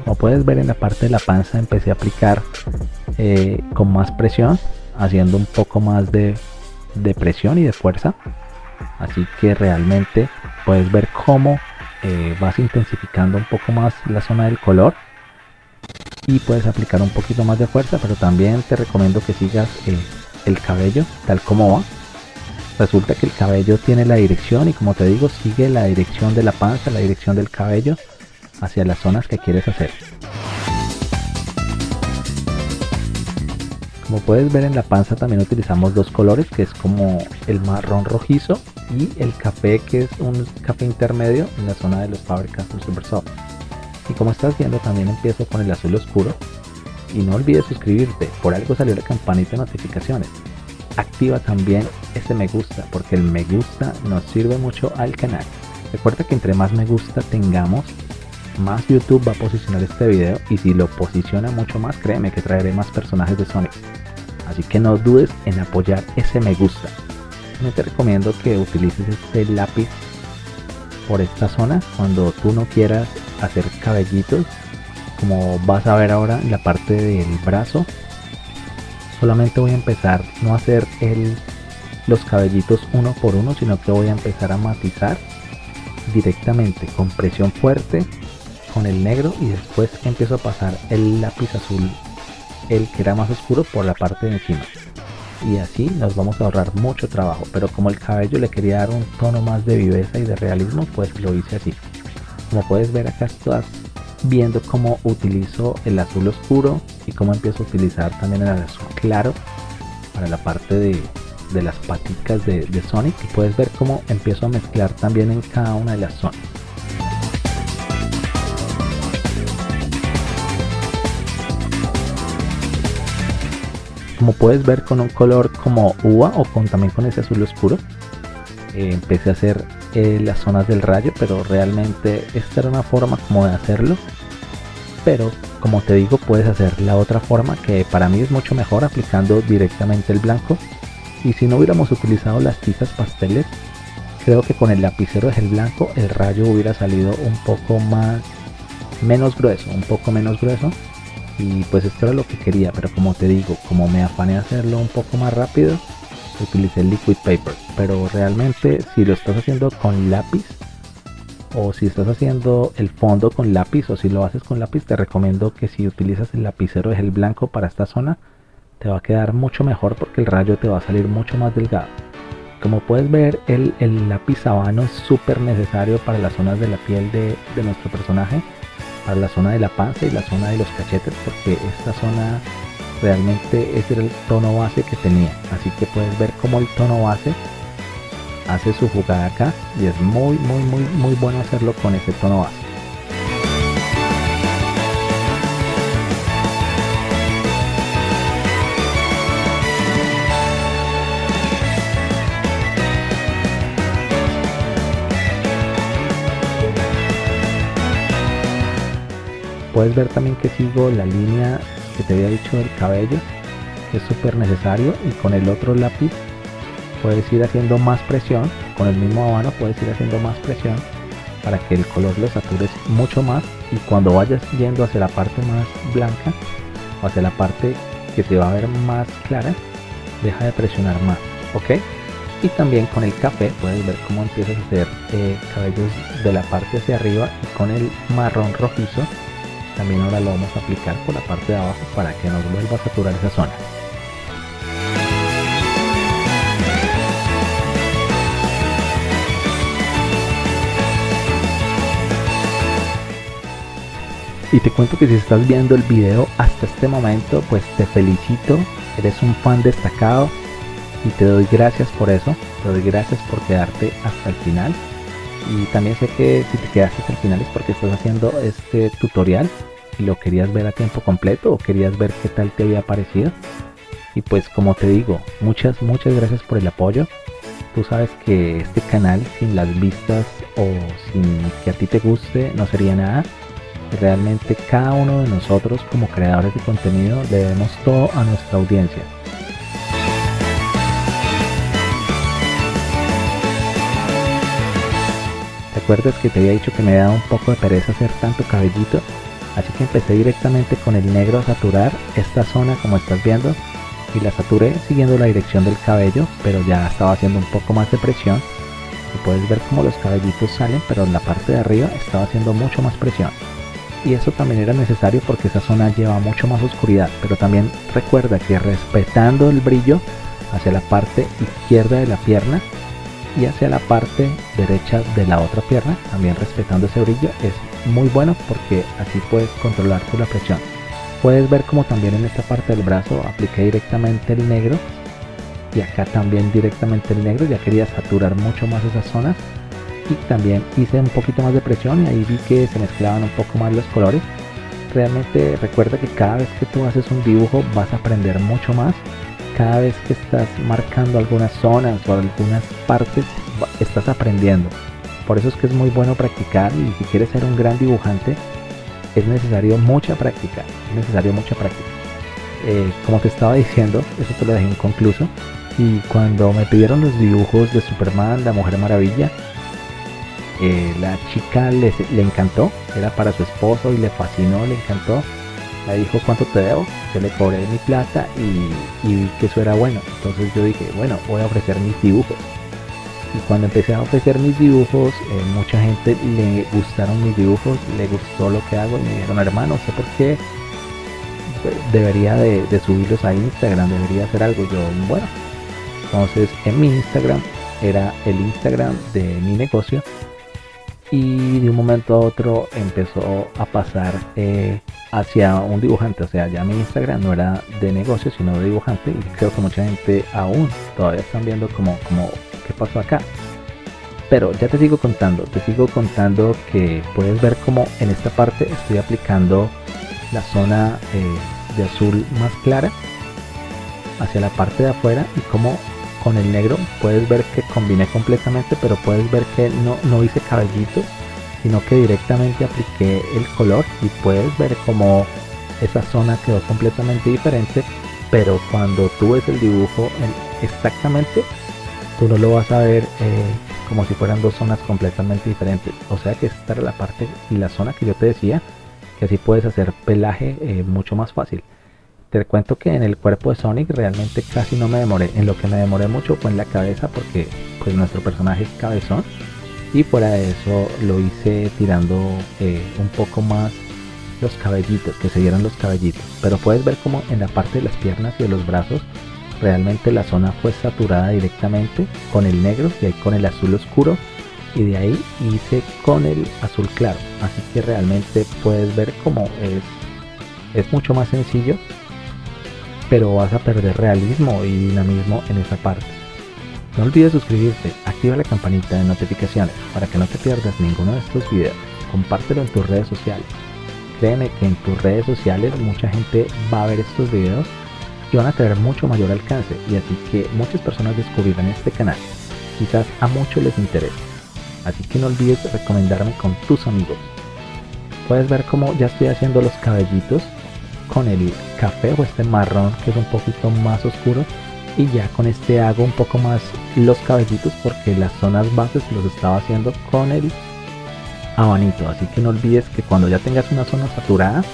Como puedes ver, en la parte de la panza empecé a aplicar con más presión, haciendo un poco más de presión y de fuerza, así que realmente puedes ver cómo vas intensificando un poco más la zona del color y puedes aplicar un poquito más de fuerza, pero también te recomiendo que sigas el cabello tal como va. Resulta que el cabello tiene la dirección y, como te digo, sigue la dirección de la panza, la dirección del cabello hacia las zonas que quieres hacer. Como puedes ver, en la panza también utilizamos dos colores, que es como el marrón rojizo y el café, que es un café intermedio en la zona de los Faber-Castell Super Soft. Y como estás viendo, también empiezo con el azul oscuro. Y no olvides suscribirte, por algo salió la campanita de notificaciones. Activa también ese me gusta, porque el me gusta nos sirve mucho al canal. Recuerda que entre más me gusta tengamos, más YouTube va a posicionar este video, y si lo posiciona mucho más, créeme que traeré más personajes de Sonic. Así que no dudes en apoyar ese me gusta. También te recomiendo que utilices este lápiz por esta zona cuando tú no quieras hacer cabellitos, como vas a ver ahora en la parte del brazo. Solamente voy a empezar no a hacer los cabellitos uno por uno, sino que voy a empezar a matizar directamente con presión fuerte con el negro, y después empiezo a pasar el lápiz azul, el que era más oscuro, por la parte de encima, y así nos vamos a ahorrar mucho trabajo. Pero como el cabello le quería dar un tono más de viveza y de realismo, pues lo hice así. Como puedes ver, acá estás viendo cómo utilizo el azul oscuro y cómo empiezo a utilizar también el azul claro para la parte de las paticas de Sonic, y puedes ver cómo empiezo a mezclar también en cada una de las zonas. Como puedes ver, con un color como uva o también con ese azul oscuro, empecé a hacer las zonas del rayo, pero realmente esta era una forma como de hacerlo. Pero como te digo, puedes hacer la otra forma, que para mí es mucho mejor, aplicando directamente el blanco. Y si no hubiéramos utilizado las tizas pasteles, creo que con el lapicero de gel blanco el rayo hubiera salido un poco menos grueso, y pues esto era lo que quería. Pero como te digo, como me afané a hacerlo un poco más rápido, utilicé el liquid paper. Pero realmente, si lo estás haciendo con lápiz, o si estás haciendo el fondo con lápiz, o si lo haces con lápiz, te recomiendo que si utilizas el lapicero de gel blanco para esta zona, te va a quedar mucho mejor, porque el rayo te va a salir mucho más delgado. Como puedes ver, el lápiz habano es súper necesario para las zonas de la piel de nuestro personaje, para la zona de la panza y la zona de los cachetes, porque esta zona realmente ese era el tono base que tenía. Así que puedes ver cómo el tono base hace su jugada acá, y es muy bueno hacerlo con ese tono base. Puedes ver también que sigo la línea que te había dicho del cabello, que es súper necesario, y con el otro lápiz puedes ir haciendo más presión, con el mismo habano puedes ir haciendo más presión para que el color lo satures mucho más, y cuando vayas yendo hacia la parte más blanca o hacia la parte que te va a ver más clara, deja de presionar más, ¿ok? Y también con el café puedes ver cómo empiezas a hacer cabellos de la parte hacia arriba, y con el marrón rojizo también ahora lo vamos a aplicar por la parte de abajo para que nos vuelva a saturar esa zona. Y te cuento que si estás viendo el video hasta este momento, pues te felicito, eres un fan destacado y te doy gracias por eso, te doy gracias por quedarte hasta el final. Y también sé que si te quedaste hasta el final es porque estás haciendo este tutorial y lo querías ver a tiempo completo, o querías ver qué tal te había parecido. Y pues como te digo, muchas gracias por el apoyo. Tú sabes que este canal sin las vistas o sin que a ti te guste no sería nada. Realmente cada uno de nosotros como creadores de contenido debemos todo a nuestra audiencia. ¿Te acuerdas que te había dicho que me daba un poco de pereza hacer tanto cabellito? Así que empecé directamente con el negro a saturar esta zona, como estás viendo, y la saturé siguiendo la dirección del cabello, pero ya estaba haciendo un poco más de presión, y puedes ver cómo los cabellitos salen, pero en la parte de arriba estaba haciendo mucho más presión. Y eso también era necesario porque esa zona lleva mucho más oscuridad. Pero también recuerda que respetando el brillo hacia la parte izquierda de la pierna y hacia la parte derecha de la otra pierna, también respetando ese brillo, es muy bueno porque así puedes controlar tu la presión. Puedes ver como también en esta parte del brazo apliqué directamente el negro, y acá también directamente el negro. Ya quería saturar mucho más esas zonas, y también hice un poquito más de presión y ahí vi que se mezclaban un poco más los colores. Realmente recuerda que cada vez que tú haces un dibujo vas a aprender mucho más. Cada vez que estás marcando algunas zonas o algunas partes estás aprendiendo. Por eso es que es muy bueno practicar, y si quieres ser un gran dibujante es necesario mucha práctica. Como te estaba diciendo, eso te lo dejé inconcluso, y cuando me pidieron los dibujos de Superman, la Mujer Maravilla, la chica le encantó, era para su esposo y le fascinó, le encantó. Me dijo cuánto te debo, yo le cobré mi plata y vi que eso era bueno. Entonces yo dije, bueno, voy a ofrecer mis dibujos. Y cuando empecé a ofrecer mis dibujos, mucha gente le gustaron mis dibujos, le gustó lo que hago y me dijeron, hermano, sé por qué debería de subirlos a Instagram, debería hacer algo. Yo, bueno, entonces en mi Instagram era el Instagram de mi negocio y de un momento a otro empezó a pasar hacia un dibujante. O sea, ya mi Instagram no era de negocio sino de dibujante, y creo que mucha gente aún todavía están viendo como qué pasó acá. Pero ya te sigo contando que puedes ver como en esta parte estoy aplicando la zona de azul más clara hacia la parte de afuera, y como con el negro puedes ver que combiné completamente, pero puedes ver que no hice cabellitos, sino que directamente apliqué el color, y puedes ver como esa zona quedó completamente diferente. Pero cuando tú ves el dibujo exactamente, tú no lo vas a ver como si fueran dos zonas completamente diferentes. O sea que esta era la parte y la zona que yo te decía, que así puedes hacer pelaje mucho más fácil. Te cuento que en el cuerpo de Sonic realmente casi no me demoré. En lo que me demoré mucho fue en la cabeza, porque pues nuestro personaje es cabezón, y fuera de eso lo hice tirando un poco más los cabellitos, que se vieran los cabellitos. Pero puedes ver como en la parte de las piernas y de los brazos realmente la zona fue saturada directamente con el negro, y ahí con el azul oscuro, y de ahí hice con el azul claro. Así que realmente puedes ver como es mucho más sencillo, pero vas a perder realismo y dinamismo en esa parte. No olvides suscribirte, activa la campanita de notificaciones para que no te pierdas ninguno de estos videos. Compártelo en tus redes sociales. Créeme que en tus redes sociales mucha gente va a ver estos videos y van a tener mucho mayor alcance, y así que muchas personas descubrirán este canal. Quizás a muchos les interese. Así que no olvides recomendarme con tus amigos. Puedes ver cómo ya estoy haciendo los cabellitos con el café o este marrón que es un poquito más oscuro, y ya con este hago un poco más los cabellitos porque las zonas bases los estaba haciendo con el abanito. Así que no olvides que cuando ya tengas una zona saturada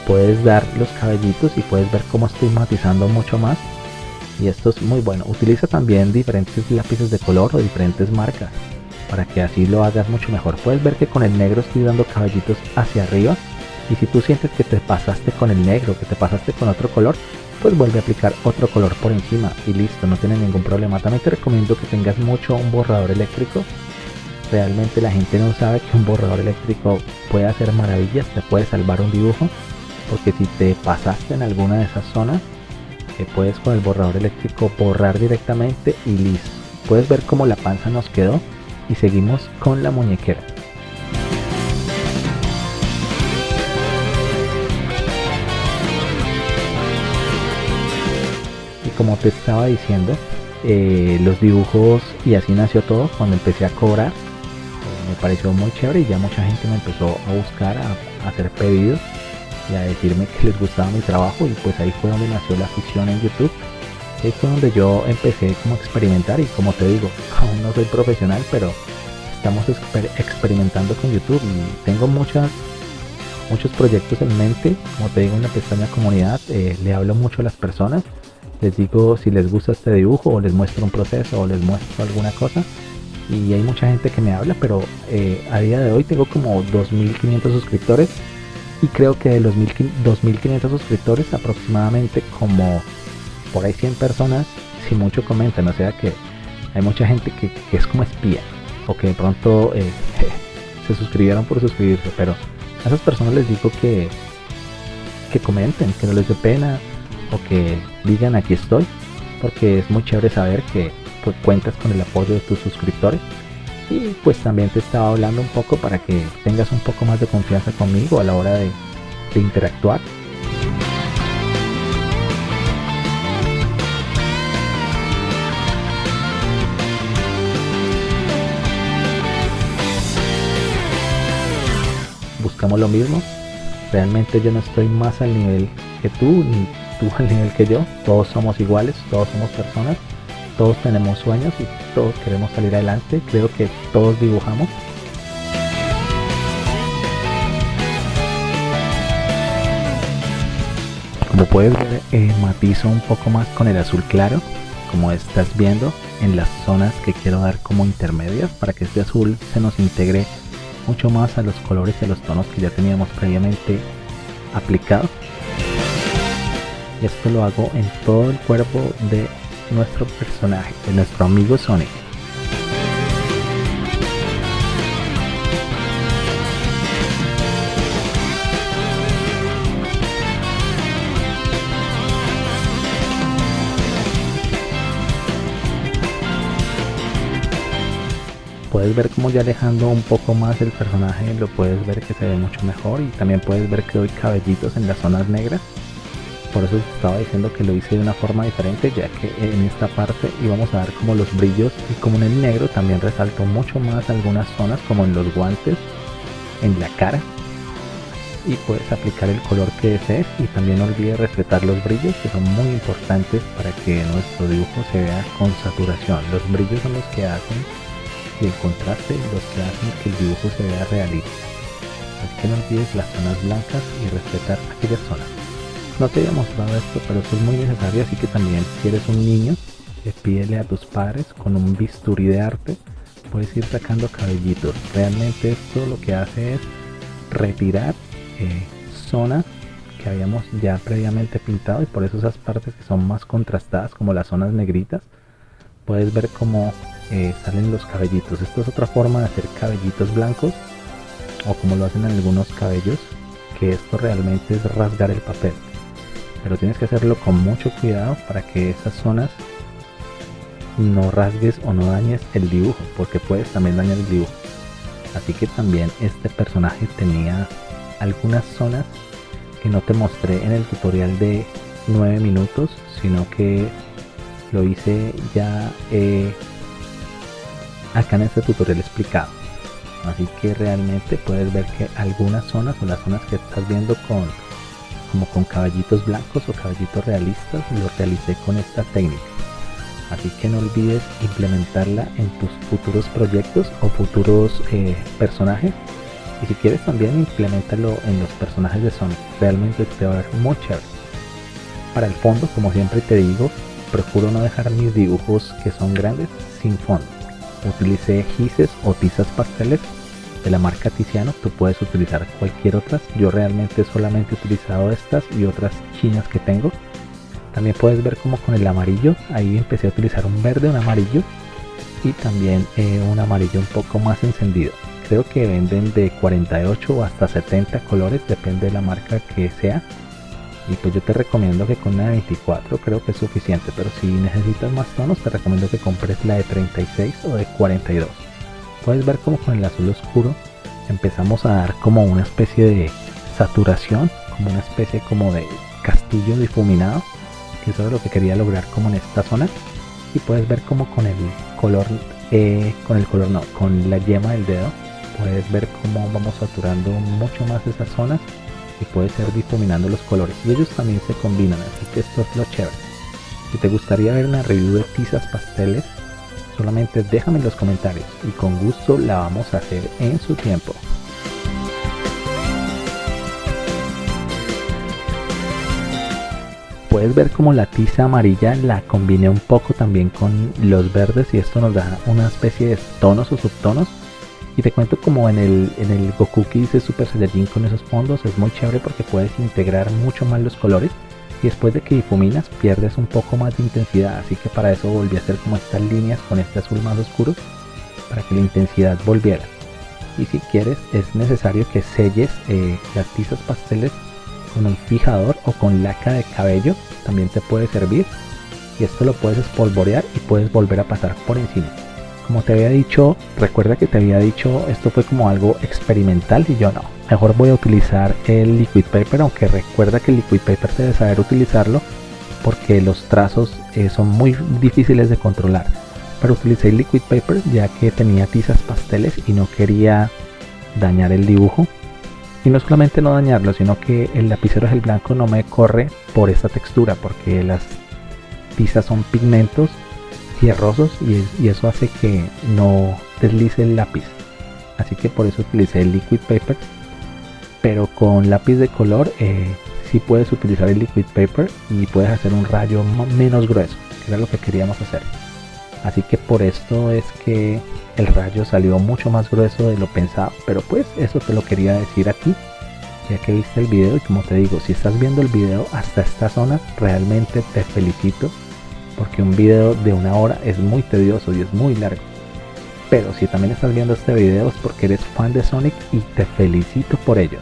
puedes dar los cabellitos y puedes ver cómo estoy matizando mucho más, y esto es muy bueno. Utiliza también diferentes lápices de color o diferentes marcas para que así lo hagas mucho mejor. Puedes ver que con el negro estoy dando caballitos hacia arriba, y si tú sientes que te pasaste con el negro, que te pasaste con otro color, pues vuelve a aplicar otro color por encima y listo, no tiene ningún problema. También te recomiendo que tengas mucho un borrador eléctrico. Realmente la gente no sabe que un borrador eléctrico puede hacer maravillas, te puede salvar un dibujo, porque si te pasaste en alguna de esas zonas, puedes con el borrador eléctrico borrar directamente y listo. Puedes ver cómo la panza nos quedó, y seguimos con la muñequera. Y como te estaba diciendo, los dibujos, y así nació todo. Cuando empecé a cobrar, me pareció muy chévere, y ya mucha gente me empezó a buscar, a hacer pedidos y a decirme que les gustaba mi trabajo, y pues ahí fue donde nació la afición en YouTube. Ahí fue donde yo empecé como a experimentar, y como te digo, aún no soy profesional, pero estamos experimentando con YouTube, y tengo muchos proyectos en mente. Como te digo, en la pestaña comunidad le hablo mucho a las personas, les digo si les gusta este dibujo, o les muestro un proceso, o les muestro alguna cosa, y hay mucha gente que me habla. Pero a día de hoy tengo como 2500 suscriptores, y creo que de los 2500 suscriptores aproximadamente como por ahí 100 personas si mucho comentan. O sea que hay mucha gente que es como espía, o que de pronto se suscribieron por suscribirse, pero a esas personas les digo que comenten, que no les dé pena, o que digan aquí estoy, porque es muy chévere saber que pues, cuentas con el apoyo de tus suscriptores. Y pues también te estaba hablando un poco para que tengas un poco más de confianza conmigo a la hora de interactuar. Buscamos lo mismo. Realmente yo no estoy más al nivel que tú, ni tú al nivel que yo. Todos somos iguales, todos somos personas, todos tenemos sueños y todos queremos salir adelante. Creo que todos dibujamos. Como puedes ver, matizo un poco más con el azul claro, como estás viendo en las zonas que quiero dar como intermedias, para que este azul se nos integre mucho más a los colores y a los tonos que ya teníamos previamente aplicados. Y esto lo hago en todo el cuerpo de nuestro personaje, de nuestro amigo Sonic. Puedes ver como ya alejando un poco más el personaje, lo puedes ver que se ve mucho mejor, y también puedes ver que doy cabellitos en las zonas negras. Por eso estaba diciendo que lo hice de una forma diferente, ya que en esta parte íbamos a dar como los brillos, y como en el negro también resaltó mucho más algunas zonas, como en los guantes, en la cara, y puedes aplicar el color que desees. Y también no olvides respetar los brillos, que son muy importantes para que nuestro dibujo se vea con saturación. Los brillos son los que hacen, y el contraste, los que hacen que el dibujo se vea realista. Así que no olvides las zonas blancas y respetar aquellas zonas. No te había mostrado esto, pero esto es muy necesario, así que también si eres un niño, pídele a tus padres con un bisturí de arte, puedes ir sacando cabellitos. Realmente esto lo que hace es retirar zonas que habíamos ya previamente pintado, y por eso esas partes que son más contrastadas, como las zonas negritas, puedes ver cómo salen los cabellitos. Esto es otra forma de hacer cabellitos blancos, o como lo hacen en algunos cabellos, que esto realmente es rasgar el papel, pero tienes que hacerlo con mucho cuidado para que esas zonas no rasgues o no dañes el dibujo, porque puedes también dañar el dibujo. Así que también este personaje tenía algunas zonas que no te mostré en el tutorial de 9 minutos, sino que lo hice ya acá en este tutorial explicado. Así que realmente puedes ver que algunas zonas, o las zonas que estás viendo como con caballitos blancos o caballitos realistas, lo realicé con esta técnica. Así que no olvides implementarla en tus futuros proyectos o futuros personajes. Y si quieres también implementalo en los personajes de Sonic. Realmente te va a ver muy chévere. Para el fondo, como siempre te digo, procuro no dejar mis dibujos que son grandes sin fondo. Utilicé gises o tizas pasteles de la marca Tiziano. Tú puedes utilizar cualquier otras. Yo realmente solamente he utilizado estas y otras chinas que tengo. También puedes ver como con el amarillo, ahí empecé a utilizar un verde, un amarillo, y también un amarillo un poco más encendido. Creo que venden de 48 o hasta 70 colores, depende de la marca que sea. Y pues yo te recomiendo que con una de 24 creo que es suficiente, pero si necesitas más tonos te recomiendo que compres la de 36 o de 42. Puedes ver como con el azul oscuro empezamos a dar como una especie de saturación, como una especie como de castillo difuminado, que eso es lo que quería lograr como en esta zona. Y puedes ver como con el color, con la yema del dedo, puedes ver cómo vamos saturando mucho más esas zonas, y puedes ir difuminando los colores, y ellos también se combinan, así que esto es lo chévere. Si te gustaría ver una review de tizas pasteles, solamente déjame en los comentarios y con gusto la vamos a hacer en su tiempo. Puedes ver como la tiza amarilla la combiné un poco también con los verdes, y esto nos da una especie de tonos o subtonos. Y te cuento como en el Goku que hice Super Saiyajin con esos fondos, es muy chévere porque puedes integrar mucho más los colores, y después de que difuminas pierdes un poco más de intensidad. Así que para eso volví a hacer como estas líneas con este azul más oscuro, para que la intensidad volviera. Y si quieres es necesario que selles las tizas pasteles con un fijador o con laca de cabello, también te puede servir, y esto lo puedes espolvorear y puedes volver a pasar por encima. Como te había dicho, recuerda que te había dicho esto fue como algo experimental, y yo no, mejor voy a utilizar el liquid paper, aunque recuerda que el liquid paper debes saber utilizarlo porque los trazos son muy difíciles de controlar. Pero utilicé el liquid paper ya que tenía tizas pasteles y no quería dañar el dibujo. Y no solamente no dañarlo, sino que el lapicero gel blanco no me corre por esta textura, porque las tizas son pigmentos tierrosos, y eso hace que no deslice el lápiz. Así que por eso utilicé el liquid paper. Pero con lápiz de color sí puedes utilizar el liquid paper y puedes hacer un rayo menos grueso, que era lo que queríamos hacer. Así que por esto es que el rayo salió mucho más grueso de lo pensado, pero pues eso te lo quería decir aquí, ya que viste el video. Y como te digo, si estás viendo el video hasta esta zona, realmente te felicito, porque un video de 1 hora es muy tedioso y es muy largo. Pero si también estás viendo este video es porque eres fan de Sonic y te felicito por ello.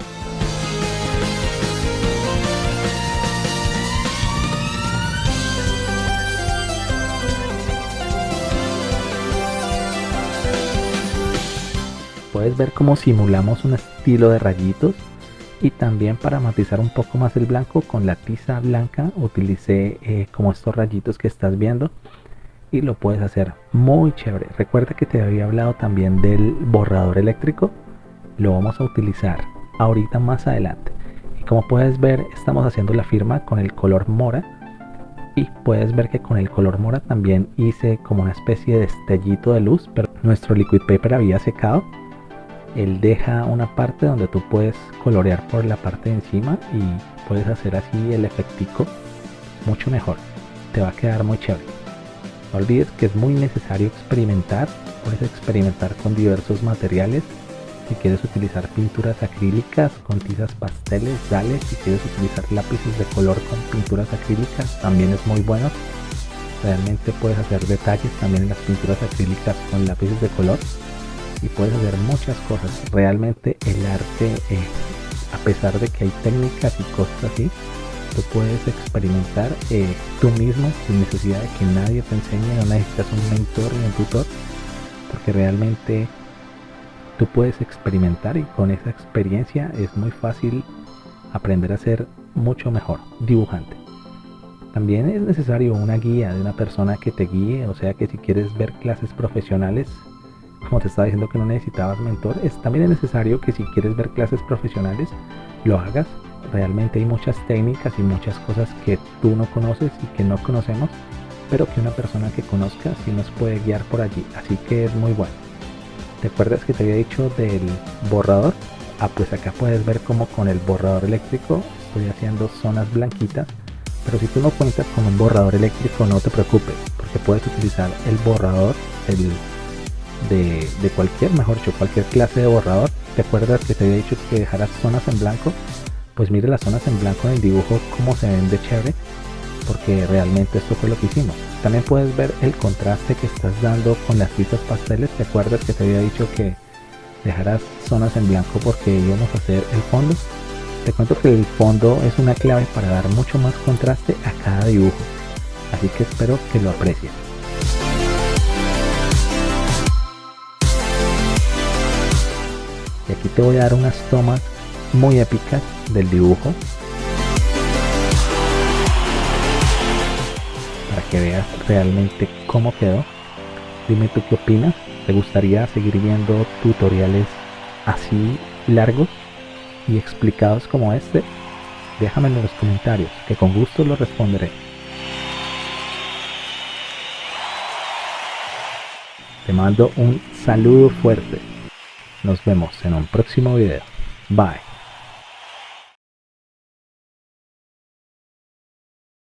Puedes ver cómo simulamos un estilo de rayitos, y también para matizar un poco más el blanco con la tiza blanca utilicé como estos rayitos que estás viendo, y lo puedes hacer muy chévere. Recuerda que te había hablado también del borrador eléctrico, lo vamos a utilizar ahorita más adelante. Y como puedes ver, estamos haciendo la firma con el color mora, y puedes ver que con el color mora también hice como una especie de destellito de luz, pero nuestro liquid paper había secado. Él deja una parte donde tú puedes colorear por la parte de encima y puedes hacer así el efectico mucho mejor. Te va a quedar muy chévere. No olvides que es muy necesario experimentar. Puedes experimentar con diversos materiales. Si quieres utilizar pinturas acrílicas con tizas pasteles, dale. Si quieres utilizar lápices de color con pinturas acrílicas, también es muy bueno. Realmente puedes hacer detalles también en las pinturas acrílicas con lápices de color. Y puedes hacer muchas cosas. Realmente el arte, a pesar de que hay técnicas y cosas así, tú puedes experimentar tú mismo sin necesidad de que nadie te enseñe. No necesitas un mentor ni un tutor, porque realmente tú puedes experimentar, y con esa experiencia es muy fácil aprender a ser mucho mejor dibujante. También es necesario una guía de una persona que te guíe, o sea que si quieres ver clases profesionales, como te estaba diciendo que no necesitabas mentor, también es necesario que si quieres ver clases profesionales lo hagas. Realmente hay muchas técnicas y muchas cosas que tú no conoces y que no conocemos, pero que una persona que conozca sí nos puede guiar por allí, así que es muy bueno. ¿Te acuerdas que te había dicho del borrador? Pues acá puedes ver como con el borrador eléctrico estoy haciendo zonas blanquitas, pero si tú no cuentas con un borrador eléctrico, no te preocupes, porque puedes utilizar el borrador de cualquier, mejor dicho, cualquier clase de borrador. ¿Te acuerdas que te había dicho que dejaras zonas en blanco? Pues mire las zonas en blanco en el dibujo como se ven de chévere, porque realmente esto fue lo que hicimos. También puedes ver el contraste que estás dando con las tizas pasteles. ¿Te acuerdas que te había dicho que dejaras zonas en blanco porque íbamos a hacer el fondo? Te cuento que el fondo es una clave para dar mucho más contraste a cada dibujo, así que espero que lo aprecies. Y aquí te voy a dar unas tomas muy épicas del dibujo para que veas realmente cómo quedó. Dime tú qué opinas. ¿Te gustaría seguir viendo tutoriales así largos y explicados como este? Déjamelo en los comentarios, que con gusto lo responderé. Te mando un saludo fuerte. Nos vemos en un próximo video. Bye.